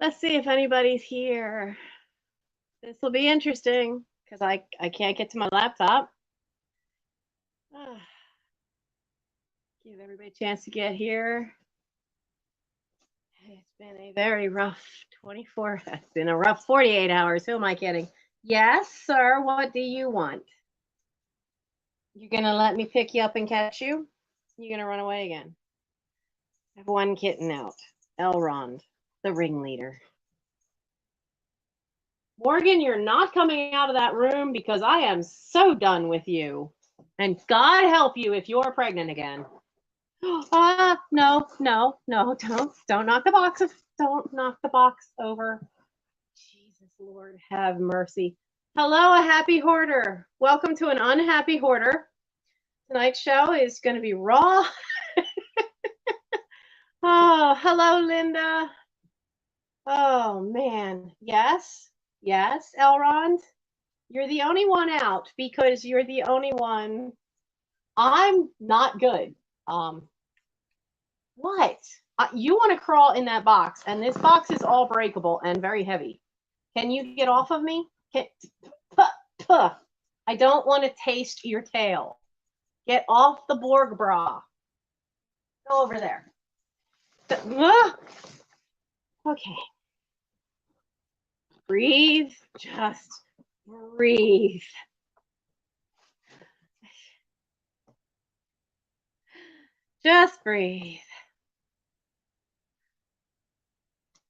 Let's see if anybody's here. This will be interesting because I can't get to my laptop. Give everybody a chance to get here. It's been a very rough 24. It's been a rough 48 hours. Who am I kidding? Yes, sir. What do you want? You're going to let me pick you up and catch you? You're going to run away again. I have one kitten out. Elrond, the ringleader. Morgan, you're not coming out of that room because I am so done with you. And God help you if you're pregnant again. No, don't knock the box. Don't knock the box over. Jesus, Lord, have mercy. Hello, a happy hoarder. Welcome to an unhappy hoarder. Tonight's show is going to be raw. Oh, hello, Linda. Oh, man. Yes, Elrond. You're the only one out because you're the only one. I'm not good. What? You want to crawl in that box, and this box is all breakable and very heavy. Can you get off of me? I don't want to taste your tail. Get off the Borg bra. Go over there. Okay. Breathe. Just breathe. Just breathe.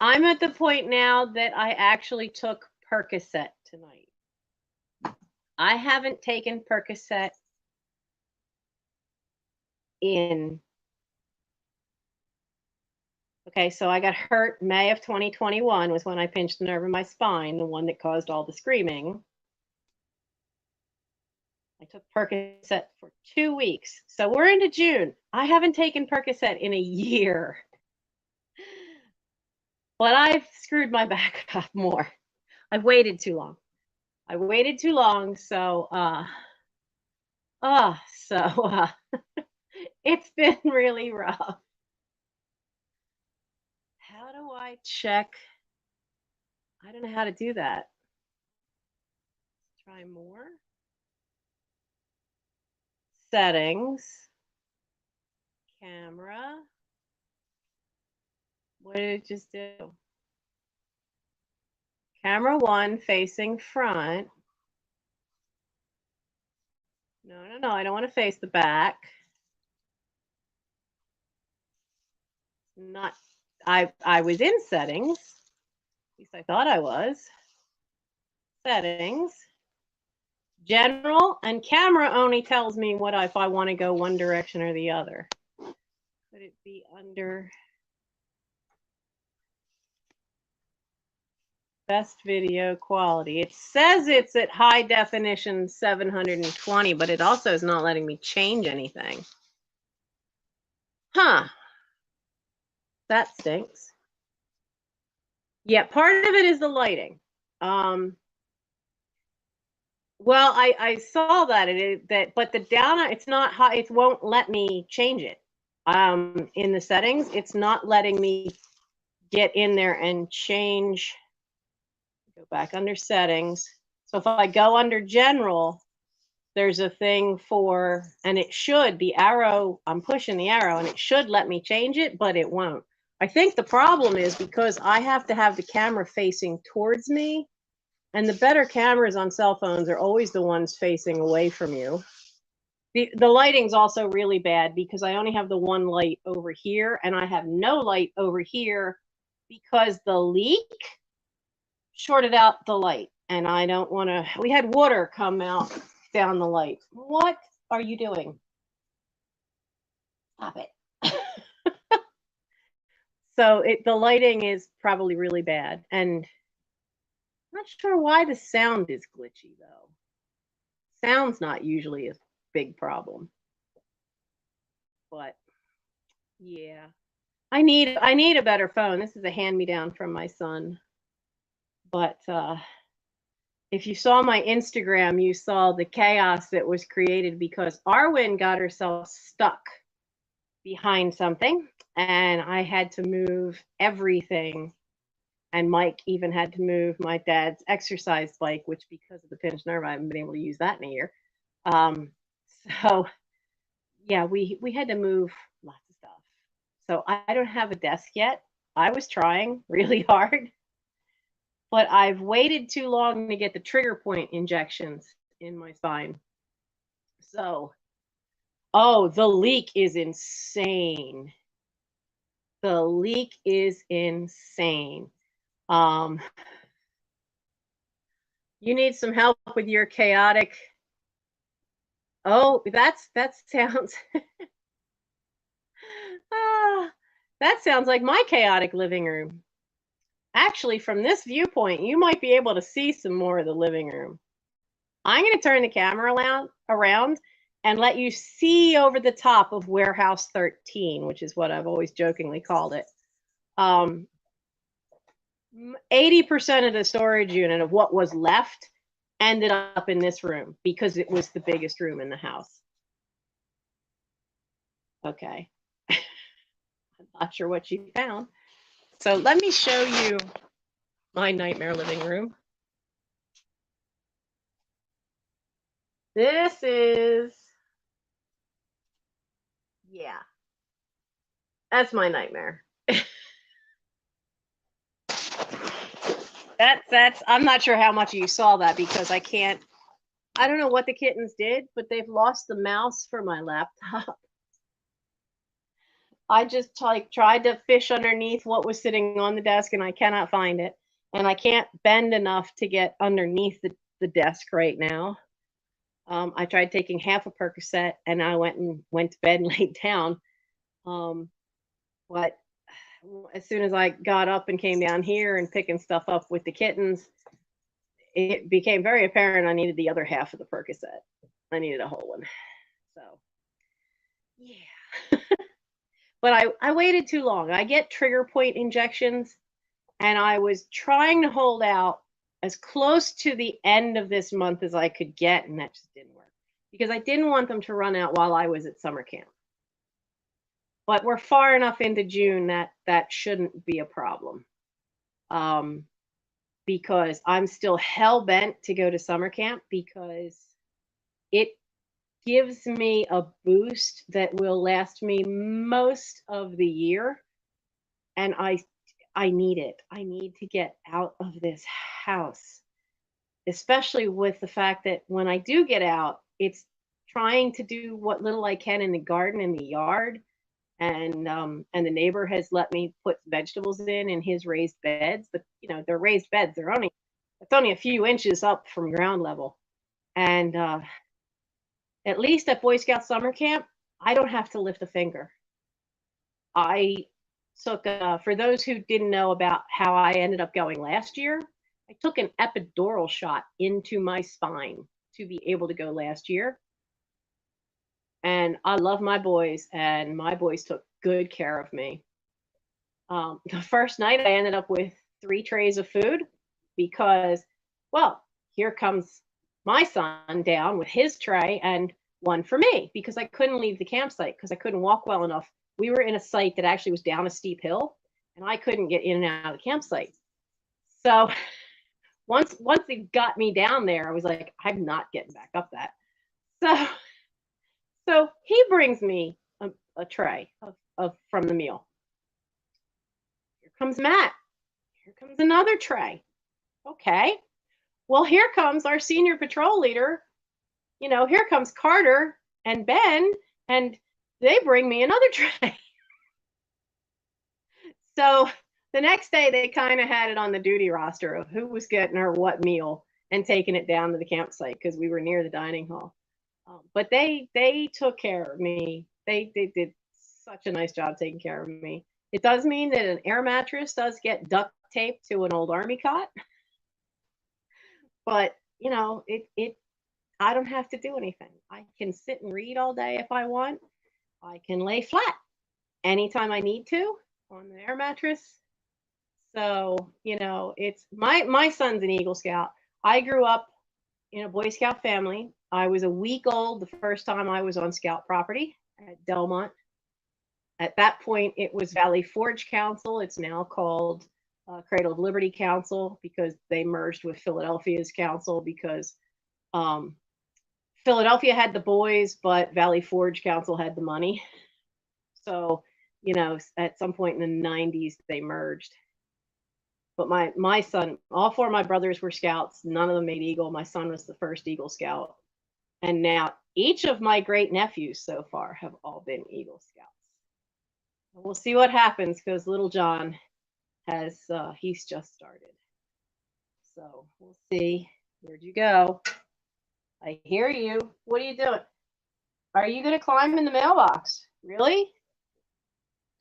I'm at the point now that I actually took Percocet tonight. I haven't taken Percocet in. Okay, so I got hurt May of 2021 was when I pinched the nerve in my spine, the one that caused all the screaming. I took Percocet for 2 weeks. So we're into June. I haven't taken Percocet in a year. But I've screwed my back up more. I've waited too long. So it's been really rough. How do I check? I don't know how to do that. Try more. Settings. Camera. What did it just do? Camera 1 facing front. No, I don't want to face the back. Not, I was in settings. At least I thought I was. Settings. General, and camera only tells me what if I want to go one direction or the other. Could it be under best video quality? It says it's at high definition 720, but it also is not letting me change anything. Huh. That stinks. Yeah, part of it is the lighting. Well, I saw that but the down, it's not high. It won't let me change it. In the settings, it's not letting me get in there and change. Go back under settings. So if I go under general, there's a thing for, and it should, the arrow, I'm pushing the arrow and it should let me change it, but it won't. I think the problem is because I have to have the camera facing towards me, and the better cameras on cell phones are always the ones facing away from you. The lighting's also really bad because I only have the one light over here and I have no light over here because the leak shorted out the light, and I don't want to. We had water come out down the light. What are you doing? Stop it. So the lighting is probably really bad, and I'm not sure why the sound is glitchy though. Sound's not usually a big problem, but yeah, I need a better phone. This is a hand-me-down from my son. But if you saw my Instagram, you saw the chaos that was created because Arwen got herself stuck behind something, and I had to move everything And Mike even had to move my dad's exercise bike, which because of the pinched nerve, I haven't been able to use that in a year. Um, so yeah, we had to move lots of stuff. So I don't have a desk yet. I was trying really hard, but I've waited too long to get the trigger point injections in my spine. So, oh, the leak is insane. The leak is insane. Um, you need some help with your chaotic. Oh, that sounds ah, that sounds like my chaotic living room. Actually, from this viewpoint, you might be able to see some more of the living room. I'm going to turn the camera around and let you see over the top of Warehouse 13, which is what I've always jokingly called it. 80% of the storage unit of what was left ended up in this room because it was the biggest room in the house. Okay. I'm not sure what you found. So let me show you my nightmare living room. This is, yeah, that's my nightmare. That's I'm not sure how much you saw that because I don't know what the kittens did, but they've lost the mouse for my laptop. I just tried to fish underneath what was sitting on the desk and I cannot find it. And I can't bend enough to get underneath the desk right now. I tried taking half a Percocet and I went to bed and laid down. But as soon as I got up and came down here and picking stuff up with the kittens, it became very apparent I needed the other half of the Percocet. I needed a whole one. So, yeah. But I waited too long. I get trigger point injections, and I was trying to hold out as close to the end of this month as I could get, and that just didn't work because I didn't want them to run out while I was at summer camp. But we're far enough into June that shouldn't be a problem. Because I'm still hell bent to go to summer camp because it gives me a boost that will last me most of the year. And I need it. I need to get out of this house, especially with the fact that when I do get out, it's trying to do what little I can in the garden and the yard. And the neighbor has let me put vegetables in his raised beds, but they're raised beds. It's only a few inches up from ground level. And at least at Boy Scout summer camp, I don't have to lift a finger. I took, for those who didn't know about how I ended up going last year, I took an epidural shot into my spine to be able to go last year. And I love my boys, and my boys took good care of me. The first night, I ended up with 3 trays of food because, well, here comes my son down with his tray and one for me because I couldn't leave the campsite because I couldn't walk well enough. We were in a site that actually was down a steep hill, and I couldn't get in and out of the campsite. So once it got me down there, I was like, I'm not getting back up that. So he brings me a tray of from the meal. Here comes Matt. Here comes another tray. Okay. Well, here comes our senior patrol leader. Here comes Carter and Ben, and they bring me another tray. So the next day, they kind of had it on the duty roster of who was getting her what meal and taking it down to the campsite because we were near the dining hall. But they took care of me. They did such a nice job taking care of me. It does mean that an air mattress does get duct taped to an old army cot, but I don't have to do anything. I can sit and read all day if I want. I can lay flat anytime I need to on the air mattress. So it's my son's an Eagle Scout. I grew up in a Boy Scout family. I was a week old the first time I was on Scout property at Delmont. At that point, it was Valley Forge Council. It's now called Cradle of Liberty Council, because they merged with Philadelphia's council, because um, Philadelphia had the boys, but Valley Forge Council had the money. So, at some point in the 90s, they merged. But my son, all four of my brothers were scouts. None of them made Eagle. My son was the first Eagle Scout. And now each of my great nephews so far have all been Eagle Scouts. We'll see what happens, because little John he's just started. So we'll see. Where'd you go? I hear you. What are you doing? Are you going to climb in the mailbox? Really?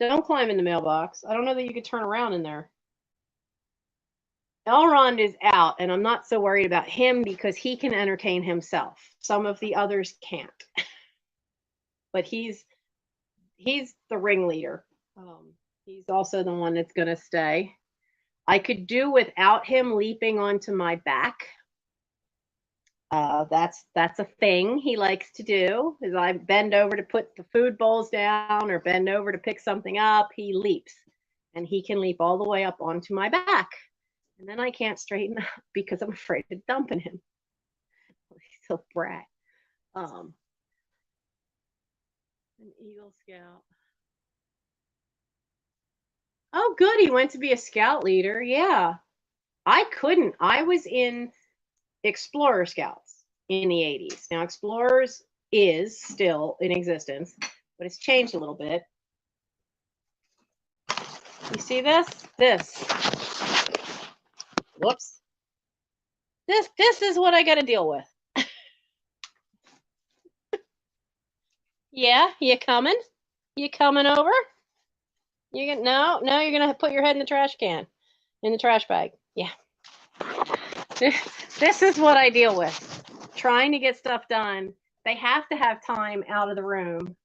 Don't climb in the mailbox. I don't know that you could turn around in there. Elrond is out, and I'm not so worried about him because he can entertain himself. Some of the others can't. But he's the ringleader. He's also the one that's going to stay. I could do without him leaping onto my back. That's a thing he likes to do. Is I bend over to put the food bowls down or bend over to pick something up, he leaps, and he can leap all the way up onto my back, and then I can't straighten up because I'm afraid of dumping him. He's a brat. An Eagle Scout. Oh, good. He went to be a scout leader. Yeah. I couldn't. I was in Explorer Scouts in the 80s. Now, Explorers is still in existence, but it's changed a little bit. You see this? Whoops. This is what I got to deal with. Yeah, you coming? You coming over? You're gonna put your head in the trash can, in the trash bag. Yeah. This is what I deal with. Trying to get stuff done. They have to have time out of the room,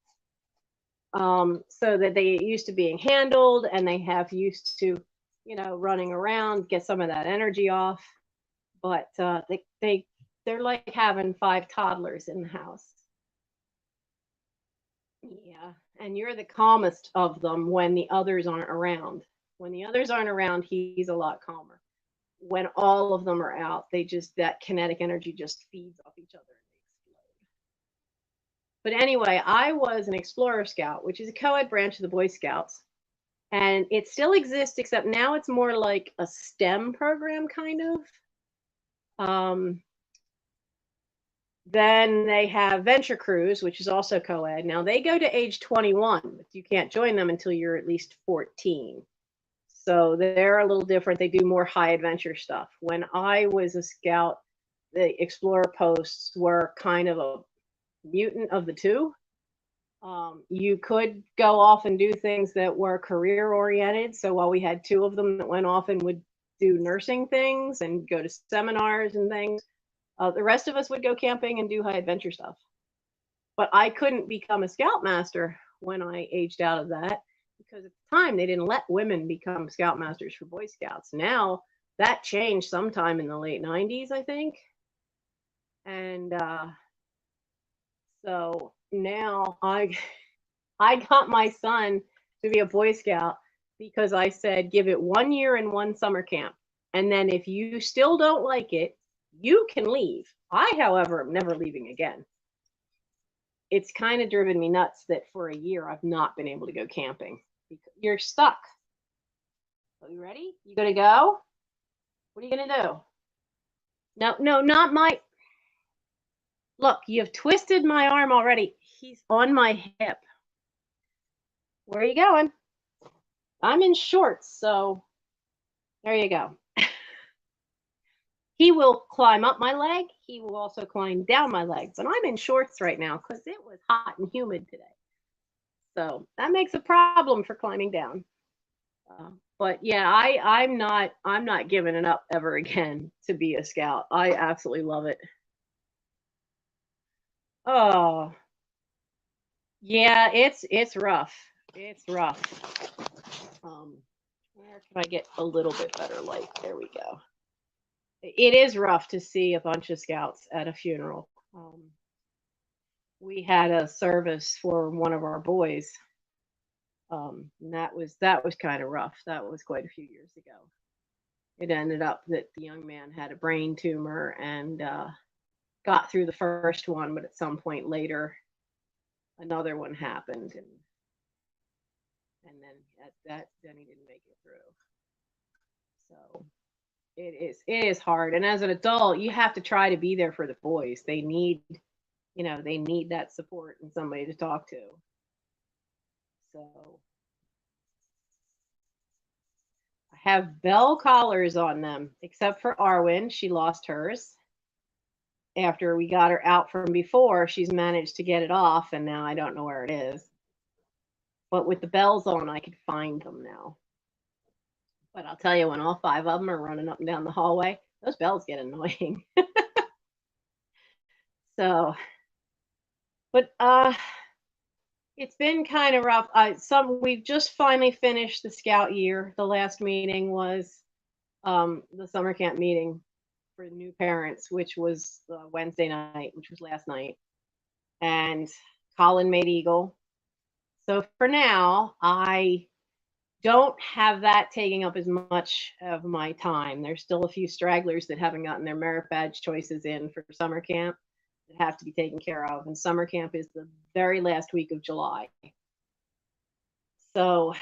so that they get used to being handled, and they have used to, running around, get some of that energy off. But they're like having 5 toddlers in the house. Yeah, and you're the calmest of them when the others aren't around. When the others aren't around, he's a lot calmer. When all of them are out, that kinetic energy just feeds off each other and they explode. But anyway, I was an Explorer Scout, which is a co-ed branch of the Boy Scouts. And it still exists, except now it's more like a STEM program, kind of. Then they have Venture Crews, which is also co-ed. Now they go to age 21, but you can't join them until you're at least 14. So they're a little different. They do more high adventure stuff. When I was a scout, the Explorer posts were kind of a mutant of the two. You could go off and do things that were career oriented. So while we had 2 of them that went off and would do nursing things and go to seminars and things, the rest of us would go camping and do high adventure stuff. But I couldn't become a scoutmaster when I aged out of that, because at the time they didn't let women become scoutmasters for Boy Scouts. Now that changed sometime in the late 90s, I think. And so now I got my son to be a Boy Scout because I said, give it 1 year and 1 summer camp. And then if you still don't like it, you can leave. I, however, am never leaving again. It's kind of driven me nuts that for a year I've not been able to go camping. You're stuck. Are you ready? You gonna go? What are you gonna do? No, not my. Look, you've twisted my arm already. He's on my hip. Where are you going? I'm in shorts, so there you go. He will climb up my leg. He will also climb down my leg. But I'm in shorts right now because it was hot and humid today. So that makes a problem for climbing down. But yeah, I'm not giving it up ever again to be a scout. I absolutely love it. Oh, yeah, it's rough. It's rough. Where can I get a little bit better light? There we go. It is rough to see a bunch of scouts at a funeral. We had a service for one of our boys. And that was kind of rough. That was quite a few years ago. it ended up that the young man had a brain tumor and got through the first one, but at some point later, another one happened, and then he didn't make it through. So it is hard, and as an adult, you have to try to be there for the boys. They need, they need that support and somebody to talk to. So I have bell collars on them, except for Arwen. She lost hers after we got her out from before. She's managed to get it off, and now I don't know where it is. But with the bells on, I could find them now. But I'll tell you, when all 5 of them are running up and down the hallway, those bells get annoying. So, but it's been kind of rough. We've just finally finished the scout year. The last meeting was the summer camp meeting for new parents, which was Wednesday night, which was last night. And Colin made Eagle. So for now, I don't have that taking up as much of my time. There's still a few stragglers that haven't gotten their merit badge choices in for summer camp that have to be taken care of. And summer camp is the very last week of July. So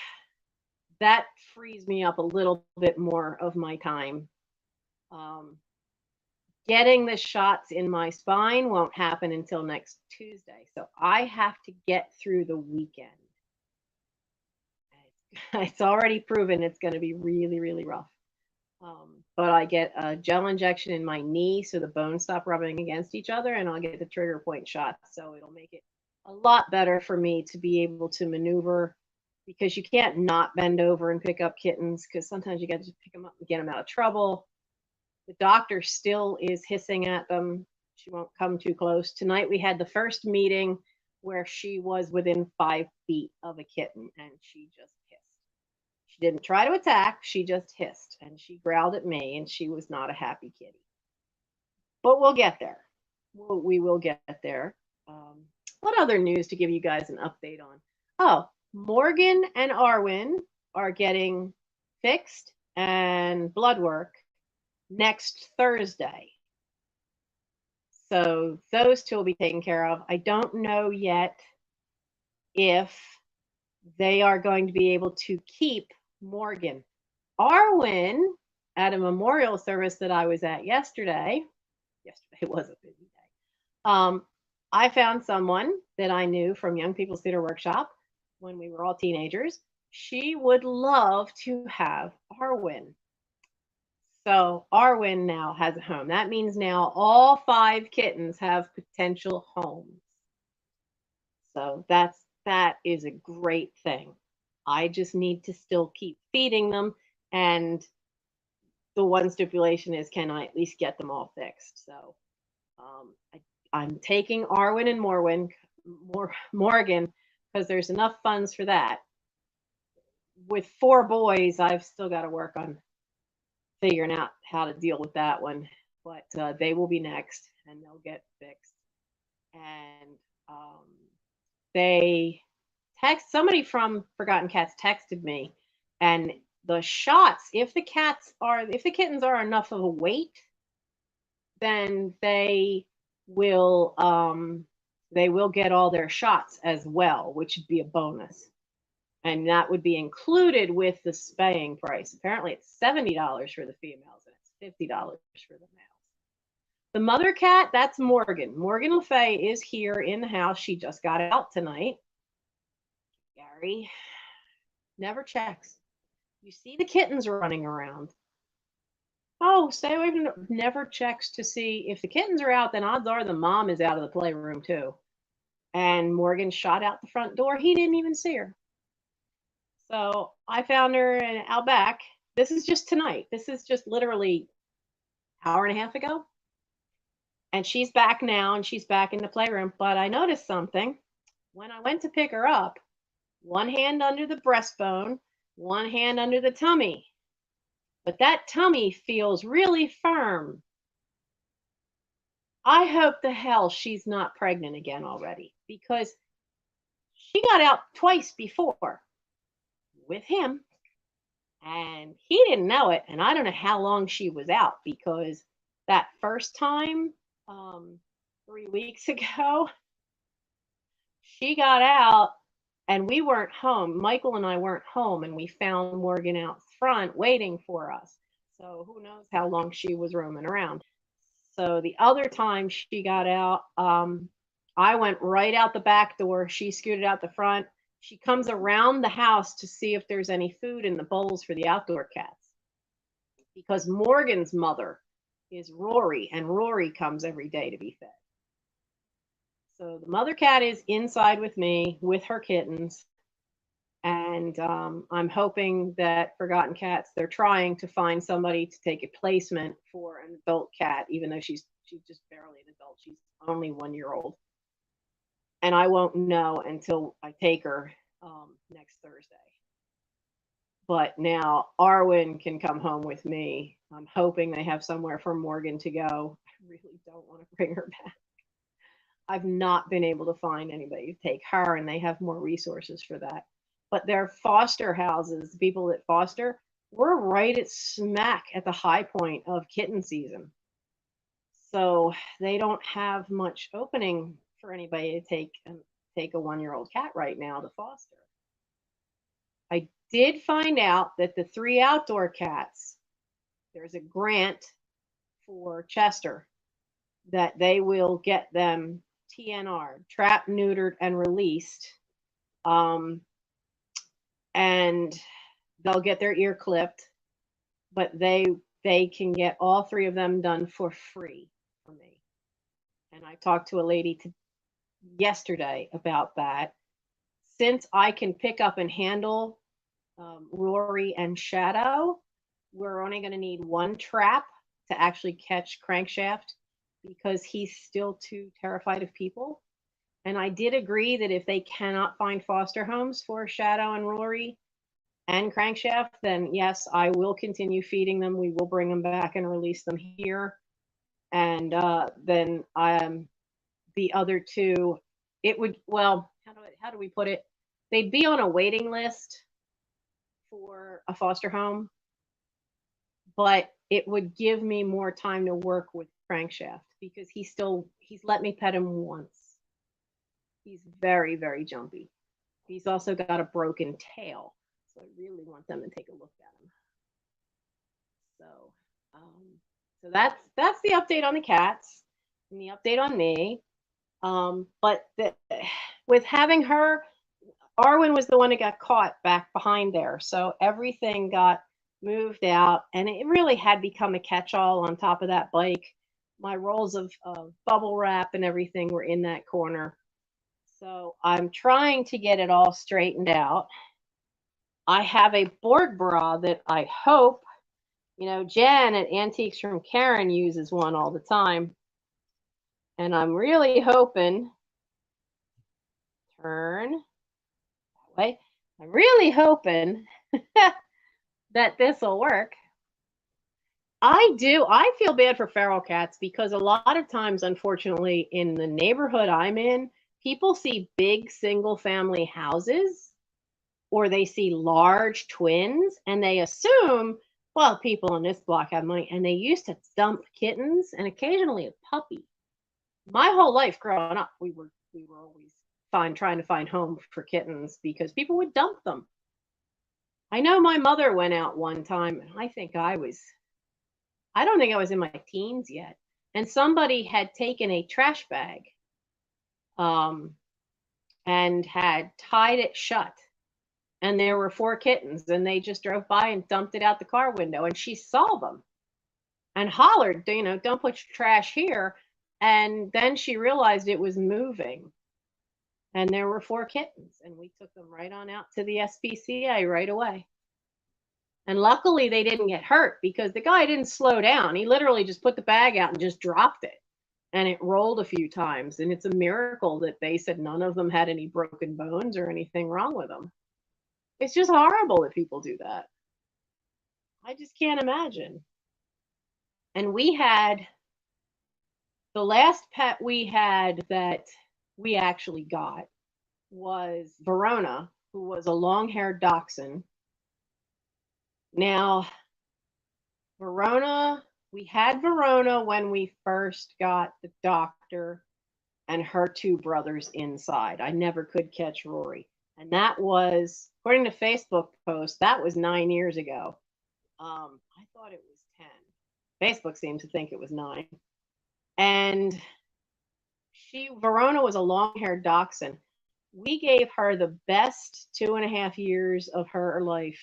that frees me up a little bit more of my time. Getting the shots in my spine won't happen until next Tuesday. So I have to get through the weekend. It's already proven it's going to be really, really rough. But I get a gel injection in my knee so the bones stop rubbing against each other, and I'll get the trigger point shot. So it'll make it a lot better for me to be able to maneuver, because you can't not bend over and pick up kittens, because sometimes you got to just pick them up and get them out of trouble. The doctor still is hissing at them. She won't come too close. Tonight we had the first meeting where she was within 5 feet of a kitten, and she just hissed. She didn't try to attack, she just hissed, and she growled at me, and she was not a happy kitty. But we'll get there. We will get there. What other news to give you guys an update on? Oh, Morgan and Arwen are getting fixed and blood work next Thursday. So those two will be taken care of. I don't know yet if they are going to be able to keep Morgan. Arwen, at a memorial service that I was at yesterday was a busy day. I found someone that I knew from Young People's Theater Workshop when we were all teenagers. She would love to have Arwen. So Arwen now has a home. That means now all 5 kittens have potential homes. So that is a great thing. I just need to still keep feeding them, and the one stipulation is, can I at least get them all fixed? So I'm taking Arwen and Morgan, because there's enough funds for that. With 4 boys, I've still got to work on figuring out how to deal with that one, but they will be next, and they'll get fixed. And somebody from Forgotten Cats texted me, and the shots, if the kittens are enough of a weight, then they will get all their shots as well, which would be a bonus. And that would be included with the spaying price. Apparently it's $70 for the females, and it's $50 for the males. The mother cat, that's Morgan. Morgan Le Fay is here in the house. She just got out tonight. Gary never checks. You see the kittens running around. Oh, stay away from them. Never checks to see if the kittens are out, then odds are the mom is out of the playroom too. And Morgan shot out the front door. He didn't even see her. So I found her out back. This is just tonight. This is just literally an hour and a half ago. And she's back now, and she's back in the playroom. But I noticed something. When I went to pick her up, one hand under the breastbone, one hand under the tummy. But that tummy feels really firm. I hope the hell she's not pregnant again already, because she got out twice before with him, And he didn't know it. And I don't know how long she was out, because that first time, 3 weeks ago, she got out and we weren't home. Michael and I weren't home, and we found Morgan out front waiting for us. So who knows how long she was roaming around. So the other time she got out, I went right out the back door. She scooted out the front. She comes around the house to see if there's any food in the bowls for the outdoor cats, because Morgan's mother is Rory, and Rory comes every day to be fed. So the mother cat is inside with me with her kittens, and I'm hoping that Forgotten Cats, they're trying to find somebody to take a placement for an adult cat, even though she's just barely an adult. She's only 1 year old, and I won't know until I take her next Thursday. But now Arwen can come home with me. I'm hoping they have somewhere for Morgan to go. I really don't want to bring her back. I've not been able to find anybody to take her, and they have more resources for that. But their foster houses, the people that foster, we're right at smack at the high point of kitten season. So they don't have much opening for anybody to take a 1 year old cat right now to foster. I did find out that the 3 outdoor cats, there's a grant for Chester that they will get them TNR, trapped, neutered, and released. And they'll get their ear clipped, but they can get all 3 of them done for free for me. And I talked to a lady yesterday about that. Since I can pick up and handle Rory and Shadow, we're only going to need 1 trap to actually catch Crankshaft, because he's still too terrified of people. And I did agree that if they cannot find foster homes for Shadow and Rory and Crankshaft, then yes, I will continue feeding them. We will bring them back and release them here. And then the other 2, it would, well, how do we put it? They'd be on a waiting list for a foster home, but it would give me more time to work with Crankshaft, because he's let me pet him once. He's very, very jumpy. He's also got a broken tail, so I really want them to take a look at him. So that's the update on the cats and the update on me. But with having her, Arwen was the one that got caught back behind there, so everything got moved out, and it really had become a catch-all on top of that bike. My rolls of bubble wrap and everything were in that corner. So I'm trying to get it all straightened out. I have a Borg bra that I hope, Jen at Antiques from Karen uses one all the time. And I'm really hoping, turn that way, I'm really hoping that this will work. I feel bad for feral cats, because a lot of times, unfortunately, in the neighborhood I'm in, people see big single family houses, or they see large twins, and they assume, well, people in this block have money, and they used to dump kittens and occasionally a puppy. My whole life growing up, we were always trying to find home for kittens, because people would dump them. I know my mother went out one time, and I don't think I was in my teens yet, and somebody had taken a trash bag and had tied it shut, and there were 4 kittens, and they just drove by and dumped it out the car window, and she saw them and hollered, don't put your trash here. And then she realized it was moving, and there were 4 kittens, and we took them right on out to the SPCA right away. And luckily they didn't get hurt, because the guy didn't slow down. He literally just put the bag out and just dropped it, and it rolled a few times. And it's a miracle that they said none of them had any broken bones or anything wrong with them. It's just horrible that people do that. I just can't imagine. And the last pet we had that we actually got was Verona, who was a long-haired dachshund. Now, Verona, we had Verona when we first got the doctor and her two brothers inside. I never could catch Rory. And that was, according to Facebook post, that was 9 years ago. I thought it was 10. Facebook seems to think it was 9. And Verona was a long haired dachshund. We gave her the best 2.5 years of her life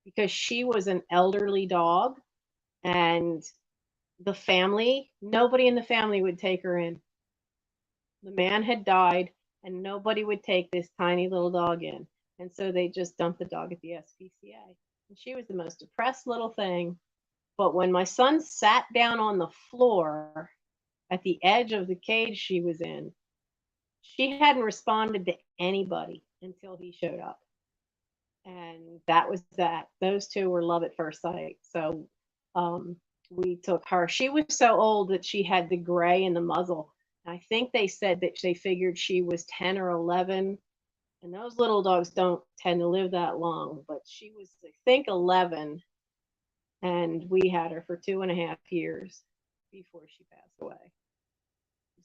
because she was an elderly dog and nobody in the family would take her in. The man had died and nobody would take this tiny little dog in. And so they just dumped the dog at the SPCA. And she was the most depressed little thing. But when my son sat down on the floor at the edge of the cage she was in, she hadn't responded to anybody until he showed up. And that was that. Those two were love at first sight. So we took her. She was so old that she had the gray in the muzzle. I think they said that they figured she was 10 or 11. And those little dogs don't tend to live that long. But she was, I think, 11. And we had her for 2.5 years before she passed away.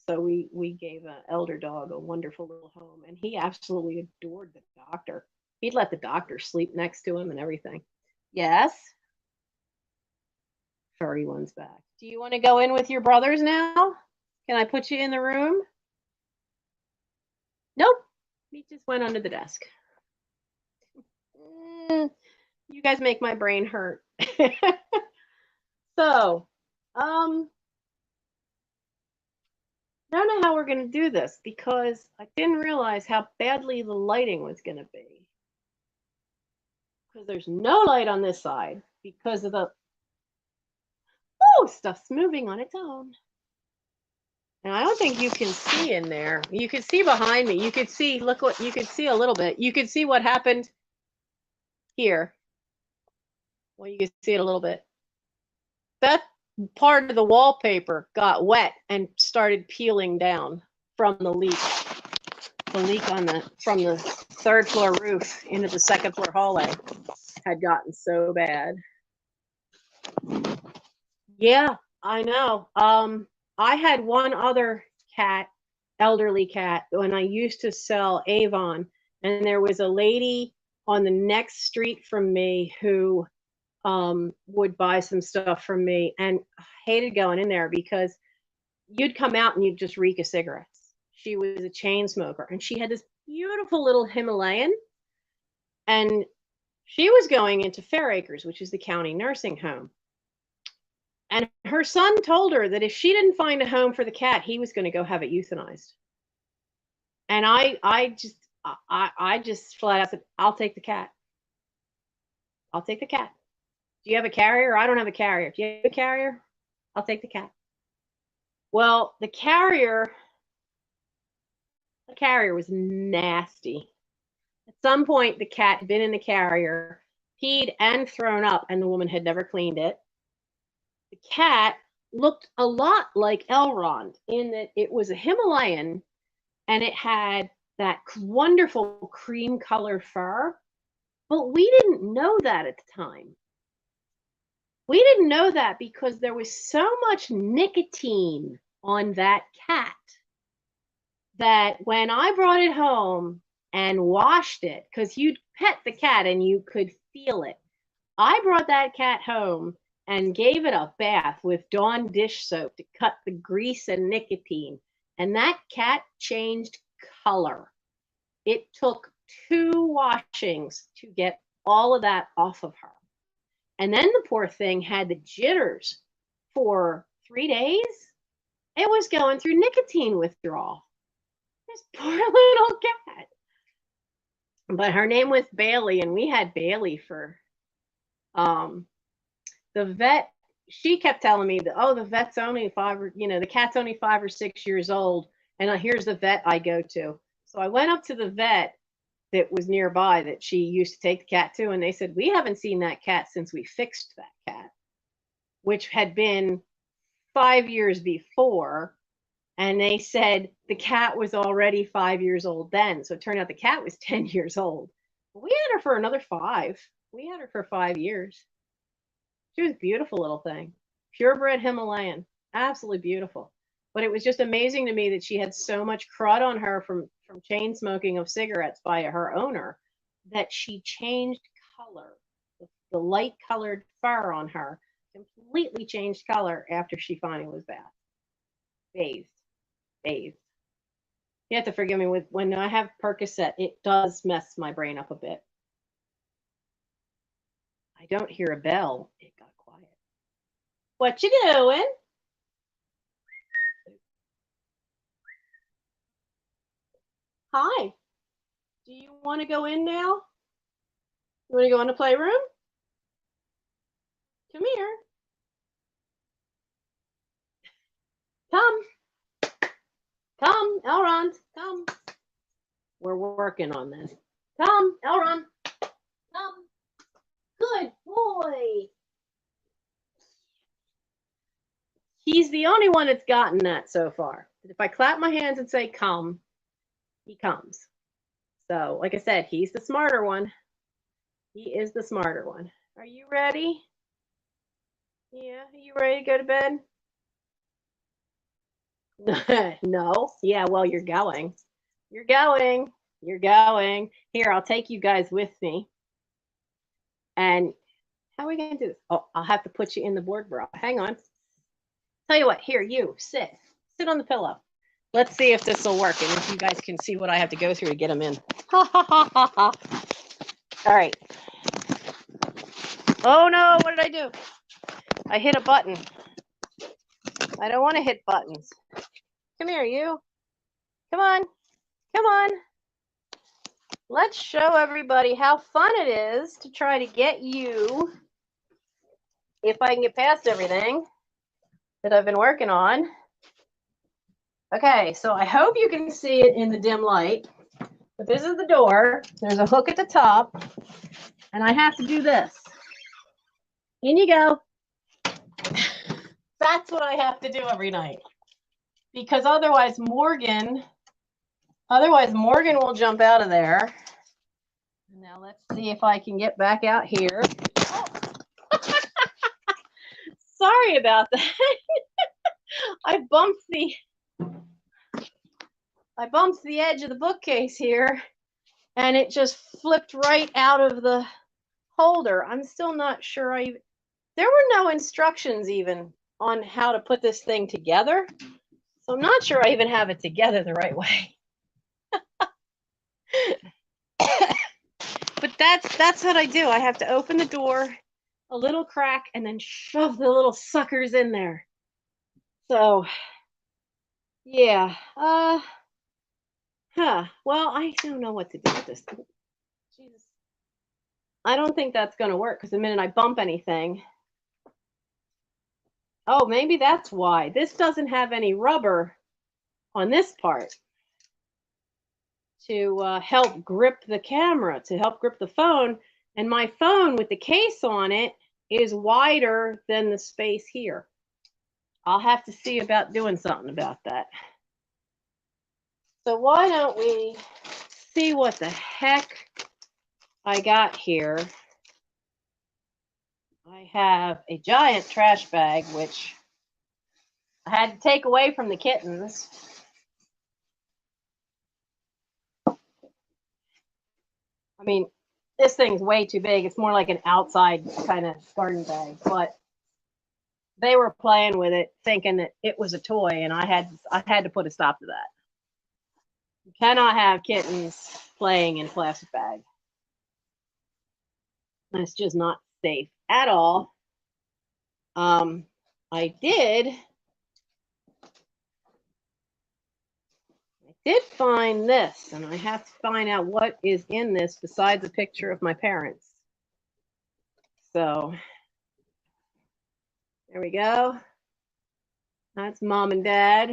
So we gave an elder dog a wonderful little home. And he absolutely adored the doctor. He'd let the doctor sleep next to him and everything. Yes? Furry one's back. Do you want to go in with your brothers now? Can I put you in the room? Nope. He just went under the desk. You guys make my brain hurt. So, I don't know how we're going to do this because I didn't realize how badly the lighting was going to be. Because there's no light on this side because of the stuff's moving on its own. And I don't think you can see in there. You can see behind me. You could see, look what you could see a little bit. You could see what happened here. Well, you can see it a little bit. That part of the wallpaper got wet and started peeling down from the leak. The leak from the third floor roof into the second floor hallway had gotten so bad. Yeah, I know. I had one other cat, elderly cat, when I used to sell Avon, and there was a lady on the next street from me who would buy some stuff from me, and I hated going in there because you'd come out and you'd just reek of cigarettes. She was a chain smoker, and she had this beautiful little Himalayan, and she was going into Fair Acres, which is the county nursing home. And her son told her that if she didn't find a home for the cat, he was going to go have it euthanized. And I just flat out said, I'll take the cat. I'll take the cat. Do you have a carrier? I don't have a carrier. Do you have a carrier? I'll take the cat. Well, the carrier was nasty. At some point, the cat had been in the carrier, peed and thrown up, and the woman had never cleaned it. The cat looked a lot like Elrond in that it was a Himalayan and it had that wonderful cream color fur, but we didn't know that at the time. We didn't know that because there was so much nicotine on that cat that when I brought it home and washed it, because you'd pet the cat and you could feel it, I brought that cat home and gave it a bath with Dawn dish soap to cut the grease and nicotine. And that cat changed color. It took 2 washings to get all of that off of her. And then the poor thing had the jitters for 3 days. It was going through nicotine withdrawal. This poor little cat. But her name was Bailey, and we had Bailey for the vet. She kept telling me that, the vet's only the cat's only 5 or 6 years old, and here's the vet I go to. So I went up to the vet that was nearby that she used to take the cat to, and they said, we haven't seen that cat since we fixed that cat, which had been 5 years before. And they said the cat was already 5 years old then. So it turned out the cat was 10 years old. We had her for another 5. We had her for 5 years. She was a beautiful little thing. Purebred Himalayan. Absolutely beautiful. But it was just amazing to me that she had so much crud on her from chain smoking of cigarettes by her owner that she changed color. The light colored fur on her completely changed color after she finally was bathed. Bathed. You have to forgive me with when I have Percocet, it does mess my brain up a bit. I don't hear a bell. It got quiet. What you doing? Hi. Do you want to go in now? You want to go in the playroom? Come here. Come. Come, Elrond. Come. We're working on this. Come, Elrond. Come. Good boy. He's the only one that's gotten that so far. If I clap my hands and say come, he comes. So, like I said, he's the smarter one. He is the smarter one. Are you ready? Yeah, are you ready to go to bed? No. Yeah, well, you're going. You're going. You're going. Here, I'll take you guys with me. And how are we going to do this? Oh, I'll have to put you in the Borg bra. Hang on. Tell you what, here, you sit. Sit on the pillow. Let's see if this will work and if you guys can see what I have to go through to get them in. Ha ha ha ha ha. All right. Oh no, what did I do? I hit a button. I don't want to hit buttons. Come here, you. Come on. Come on. Let's show everybody how fun it is to try to get you, if I can get past everything that I've been working on. Okay, so I hope you can see it in the dim light. But this is the door. There's a hook at the top. And I have to do this. In you go. That's what I have to do every night. Because otherwise Morgan will jump out of there. Now let's see if I can get back out here. Oh. Sorry about that. I bumped the edge of the bookcase here and it just flipped right out of the holder. I'm still not sure there were no instructions even on how to put this thing together. So I'm not sure I even have it together the right way. But that's what I do. I have to open the door a little crack and then shove the little suckers in there. So yeah. Well, I don't know what to do with this. Jesus. I don't think that's going to work because the minute I bump anything. Oh, maybe that's why. This doesn't have any rubber on this part to help grip the camera, to help grip the phone. And my phone with the case on it is wider than the space here. I'll have to see about doing something about that. So why don't we see what the heck I got here. I have a giant trash bag, which I had to take away from the kittens. I mean, this thing's way too big. It's more like an outside kind of garden bag, but they were playing with it, thinking that it was a toy, and I had to put a stop to that. You cannot have kittens playing in a plastic bag. That's just not safe at all. I did find this, and I have to find out what is in this besides a picture of my parents. So there we go. That's mom and dad.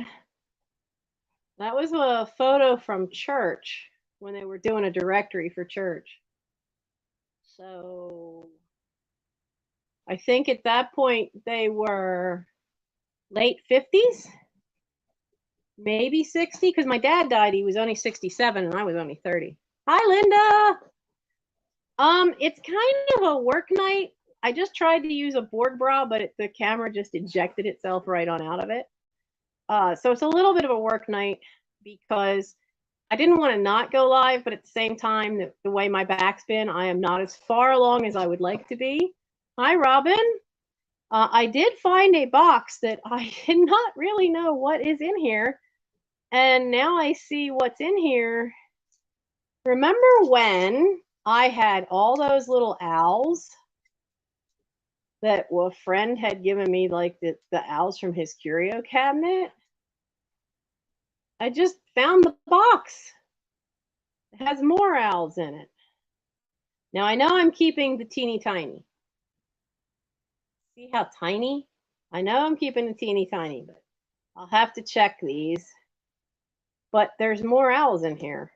That was a photo from church when they were doing a directory for church. So I think at that point they were late 50s, maybe 60, because my dad died. He was only 67 and I was only 30. Hi, Linda. It's kind of a work night. I just tried to use a Borg bra, but the camera just ejected itself right on out of it. So it's a little bit of a work night because I didn't want to not go live, but at the same time, the way my back's been, I am not as far along as I would like to be. Hi, Robin. I did find a box that I did not really know what is in here. And now I see what's in here. Remember when I had all those little owls that a friend had given me, like the owls from his curio cabinet? I just found the box. It has more owls in it. Now I know I'm keeping the teeny tiny. See how tiny? I know I'm keeping the teeny tiny, but I'll have to check these. But there's more owls in here.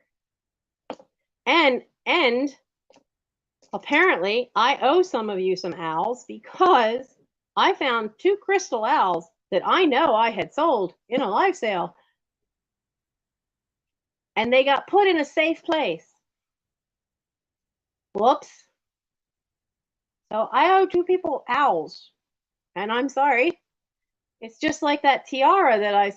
And apparently I owe some of you some owls because I found 2 crystal owls that I know I had sold in a live sale. And they got put in a safe place. Whoops. So I owe 2 people owls. And I'm sorry. It's just like that tiara that I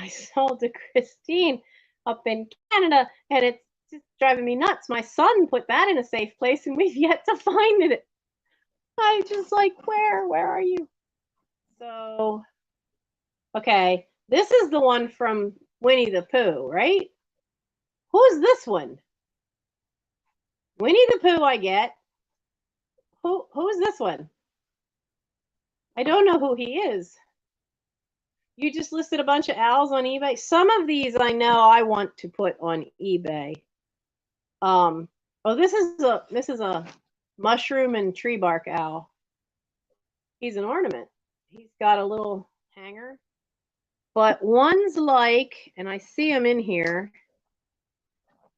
sold to Christine up in Canada, and it's just driving me nuts. My son put that in a safe place, and we've yet to find it. I just like, where are you? So, okay, this is the one from Winnie the Pooh, right? Who's this one? Winnie the Pooh, I get. Who's this one? I don't know who he is. You just listed a bunch of owls on eBay. Some of these I know I want to put on eBay. Oh, this is a mushroom and tree bark owl. He's an ornament. He's got a little hanger. But one's like, and I see him in here.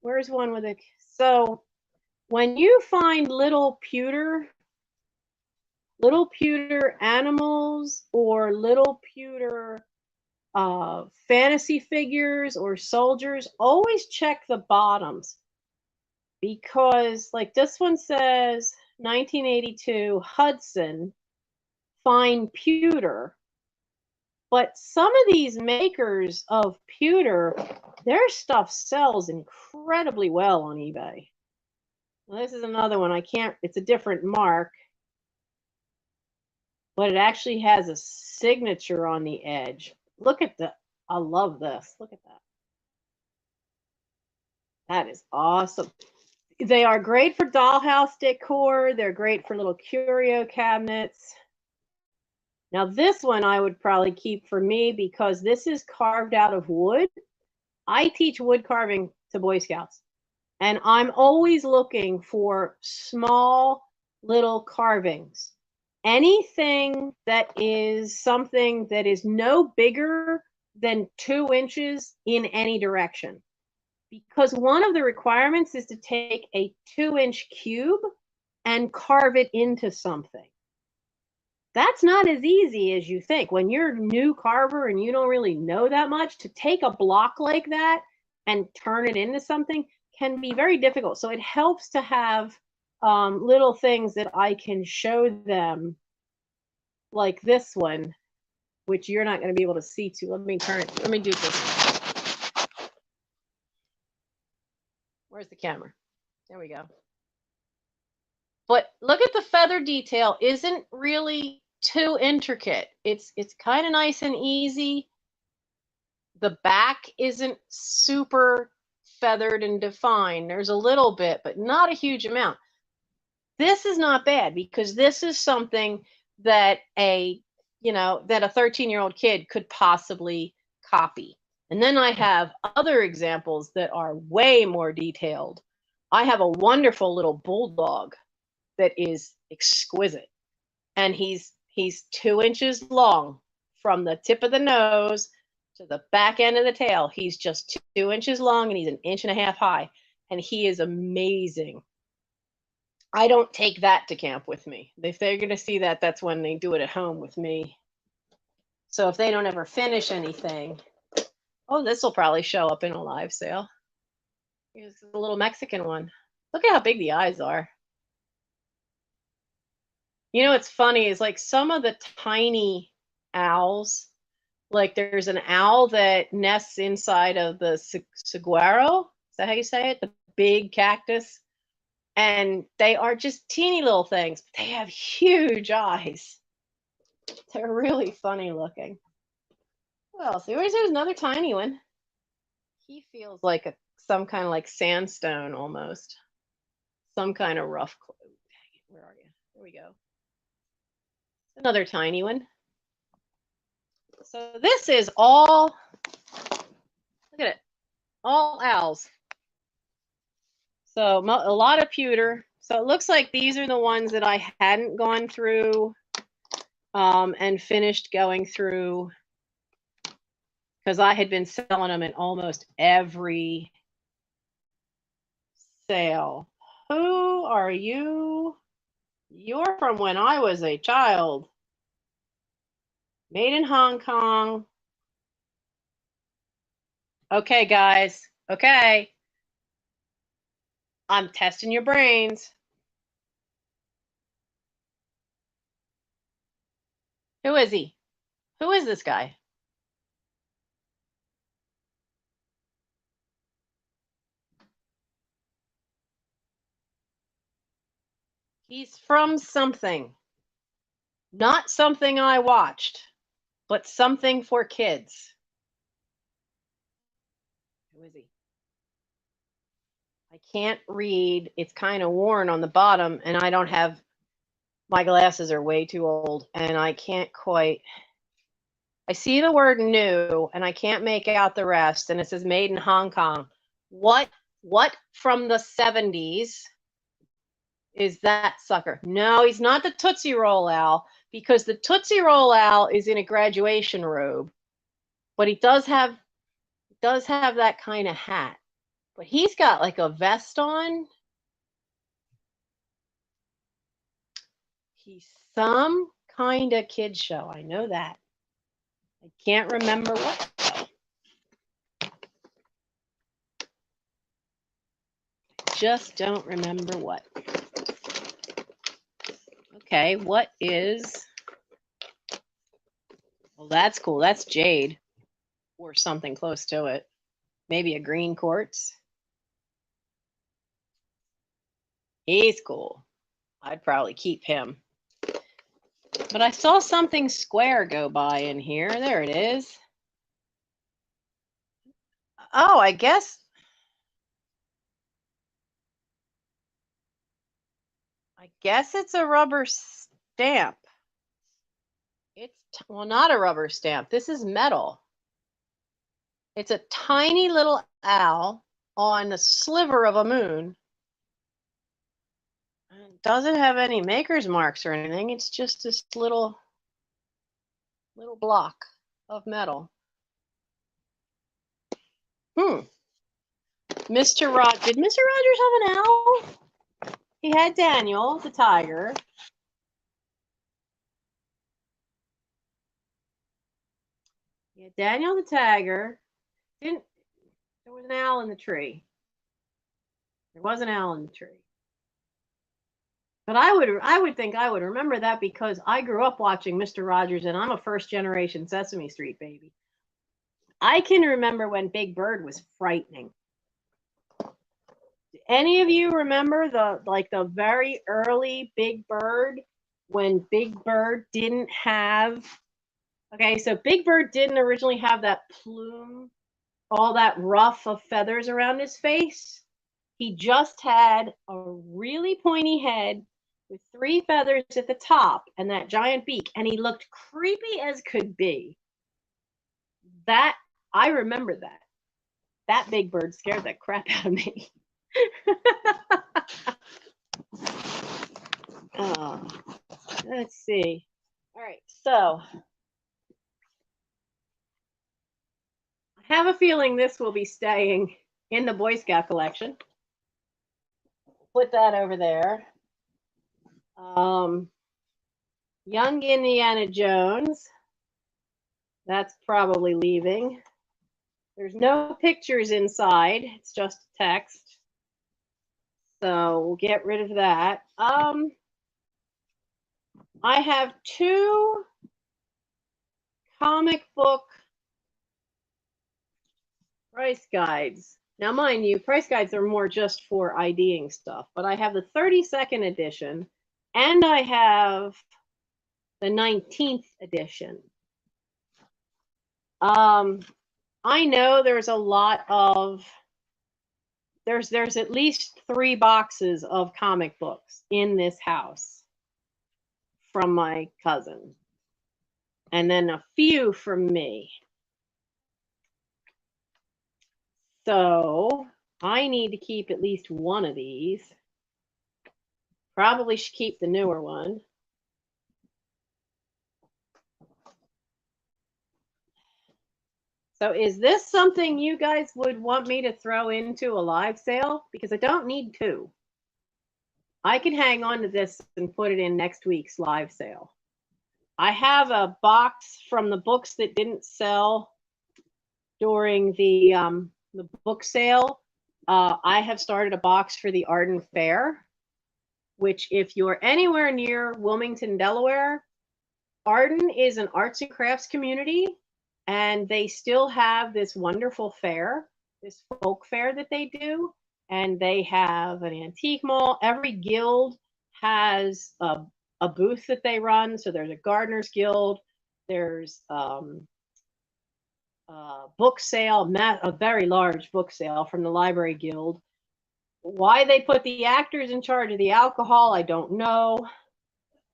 Where's one with a, so when you find little pewter animals or little pewter fantasy figures or soldiers, always check the bottoms, because like this one says 1982 Hudson fine pewter, but some of these makers of pewter, their stuff sells incredibly well on eBay. Well, this is another one. I can't, it's a different mark, but it actually has a signature on the edge. Look at the, I love this. Look at that. That is awesome. They are great for dollhouse decor. They're great for little curio cabinets. Now this one I would probably keep for me because this is carved out of wood. I teach wood carving to Boy Scouts, and I'm always looking for small little carvings. Anything that is something that is no bigger than 2 inches in any direction. Because one of the requirements is to take a 2-inch cube and carve it into something. That's not as easy as you think. When you're a new carver and you don't really know that much, to take a block like that and turn it into something can be very difficult. So it helps to have little things that I can show them, like this one, which you're not going to be able to see too. Let me turn it. Let me do this. Where's the camera? There we go. But look at the feather detail. Isn't really too intricate. It's kind of nice and easy. The back isn't super feathered and defined. There's a little bit, but not a huge amount. This is not bad because this is something that a 13-year-old kid could possibly copy. And then I have other examples that are way more detailed. I have a wonderful little bulldog that is exquisite, and he's 2 inches long from the tip of the nose to the back end of the tail. He's just 2 inches long, and he's 1.5 inches high, and he is amazing. I don't take that to camp with me. If they're going to see that, that's when they do it at home with me. So if they don't ever finish anything, oh, this will probably show up in a live sale. Here's a little Mexican one. Look at how big the eyes are. You know what's funny is like some of the tiny owls, like there's an owl that nests inside of the saguaro. Is that how you say it? The big cactus. And they are just teeny little things, but they have huge eyes. They're really funny looking. Well, see, there's another tiny one. He feels like some kind of like sandstone almost. Some kind of rough. Where are you? There we go. Another tiny one. So this is all, look at it, all owls. So a lot of pewter. So it looks like these are the ones that I hadn't gone through and finished going through, because I had been selling them in almost every sale. Who are you? You're from when I was a child. Made in Hong Kong. Okay, guys. Okay. I'm testing your brains. Who is he? Who is this guy? He's from something. Not something I watched, but something for kids. Who is he? I can't read. It's kind of worn on the bottom, and I don't have, my glasses are way too old, and I can't quite. I see the word new, and I can't make out the rest, and it says made in Hong Kong. What from the 70s is that sucker? No, he's not the Tootsie Roll Owl, because the Tootsie Roll Owl is in a graduation robe, but he does have that kind of hat. But he's got like a vest on. He's some kind of kid show. I know that. I can't remember what though. Just don't remember what. Okay, what is? Well, that's cool. That's jade or something close to it. Maybe a green quartz. He's cool. I'd probably keep him. But I saw something square go by in here. There it is. Oh, I guess it's a rubber stamp. It's, well, not a rubber stamp. This is metal. It's a tiny little owl on a sliver of a moon. It doesn't have any maker's marks or anything. It's just this little block of metal. Mr. Rod, did Mr. Rogers have an owl? He had Daniel, the tiger. Yeah, Daniel the tiger. There was an owl in the tree. There was an owl in the tree. But I would think I would remember that because I grew up watching Mr. Rogers, and I'm a first generation Sesame Street baby. I can remember when Big Bird was frightening. Do any of you remember the very early Big Bird, when Big Bird didn't have, okay, so Big Bird didn't originally have that plume, all that ruff of feathers around his face. He just had a really pointy head with 3 feathers at the top and that giant beak, and he looked creepy as could be. That, I remember that. That Big Bird scared the crap out of me. Let's see. All right, so I have a feeling this will be staying in the Boy Scout collection. Put that over there. Young Indiana Jones. That's probably leaving. There's no pictures inside. It's just text. So we'll get rid of that. I have 2 comic book price guides. Now, mind you, price guides are more just for IDing stuff, but I have the 32nd edition and I have the 19th edition. I know there's a lot of there's at least 3 boxes of comic books in this house from my cousin, and then a few from me. So I need to keep at least one of these. Probably should keep the newer one. So is this something you guys would want me to throw into a live sale? Because I don't need 2. I can hang on to this and put it in next week's live sale. I have a box from the books that didn't sell during the book sale. I have started a box for the Arden Fair, which if you're anywhere near Wilmington, Delaware, Arden is an arts and crafts community, and they still have this wonderful fair, this folk fair that they do, and they have an antique mall. Every guild has a booth that they run. So there's a gardener's guild, there's book sale, a very large book sale from the library guild. Why they put the actors in charge of the alcohol, I don't know,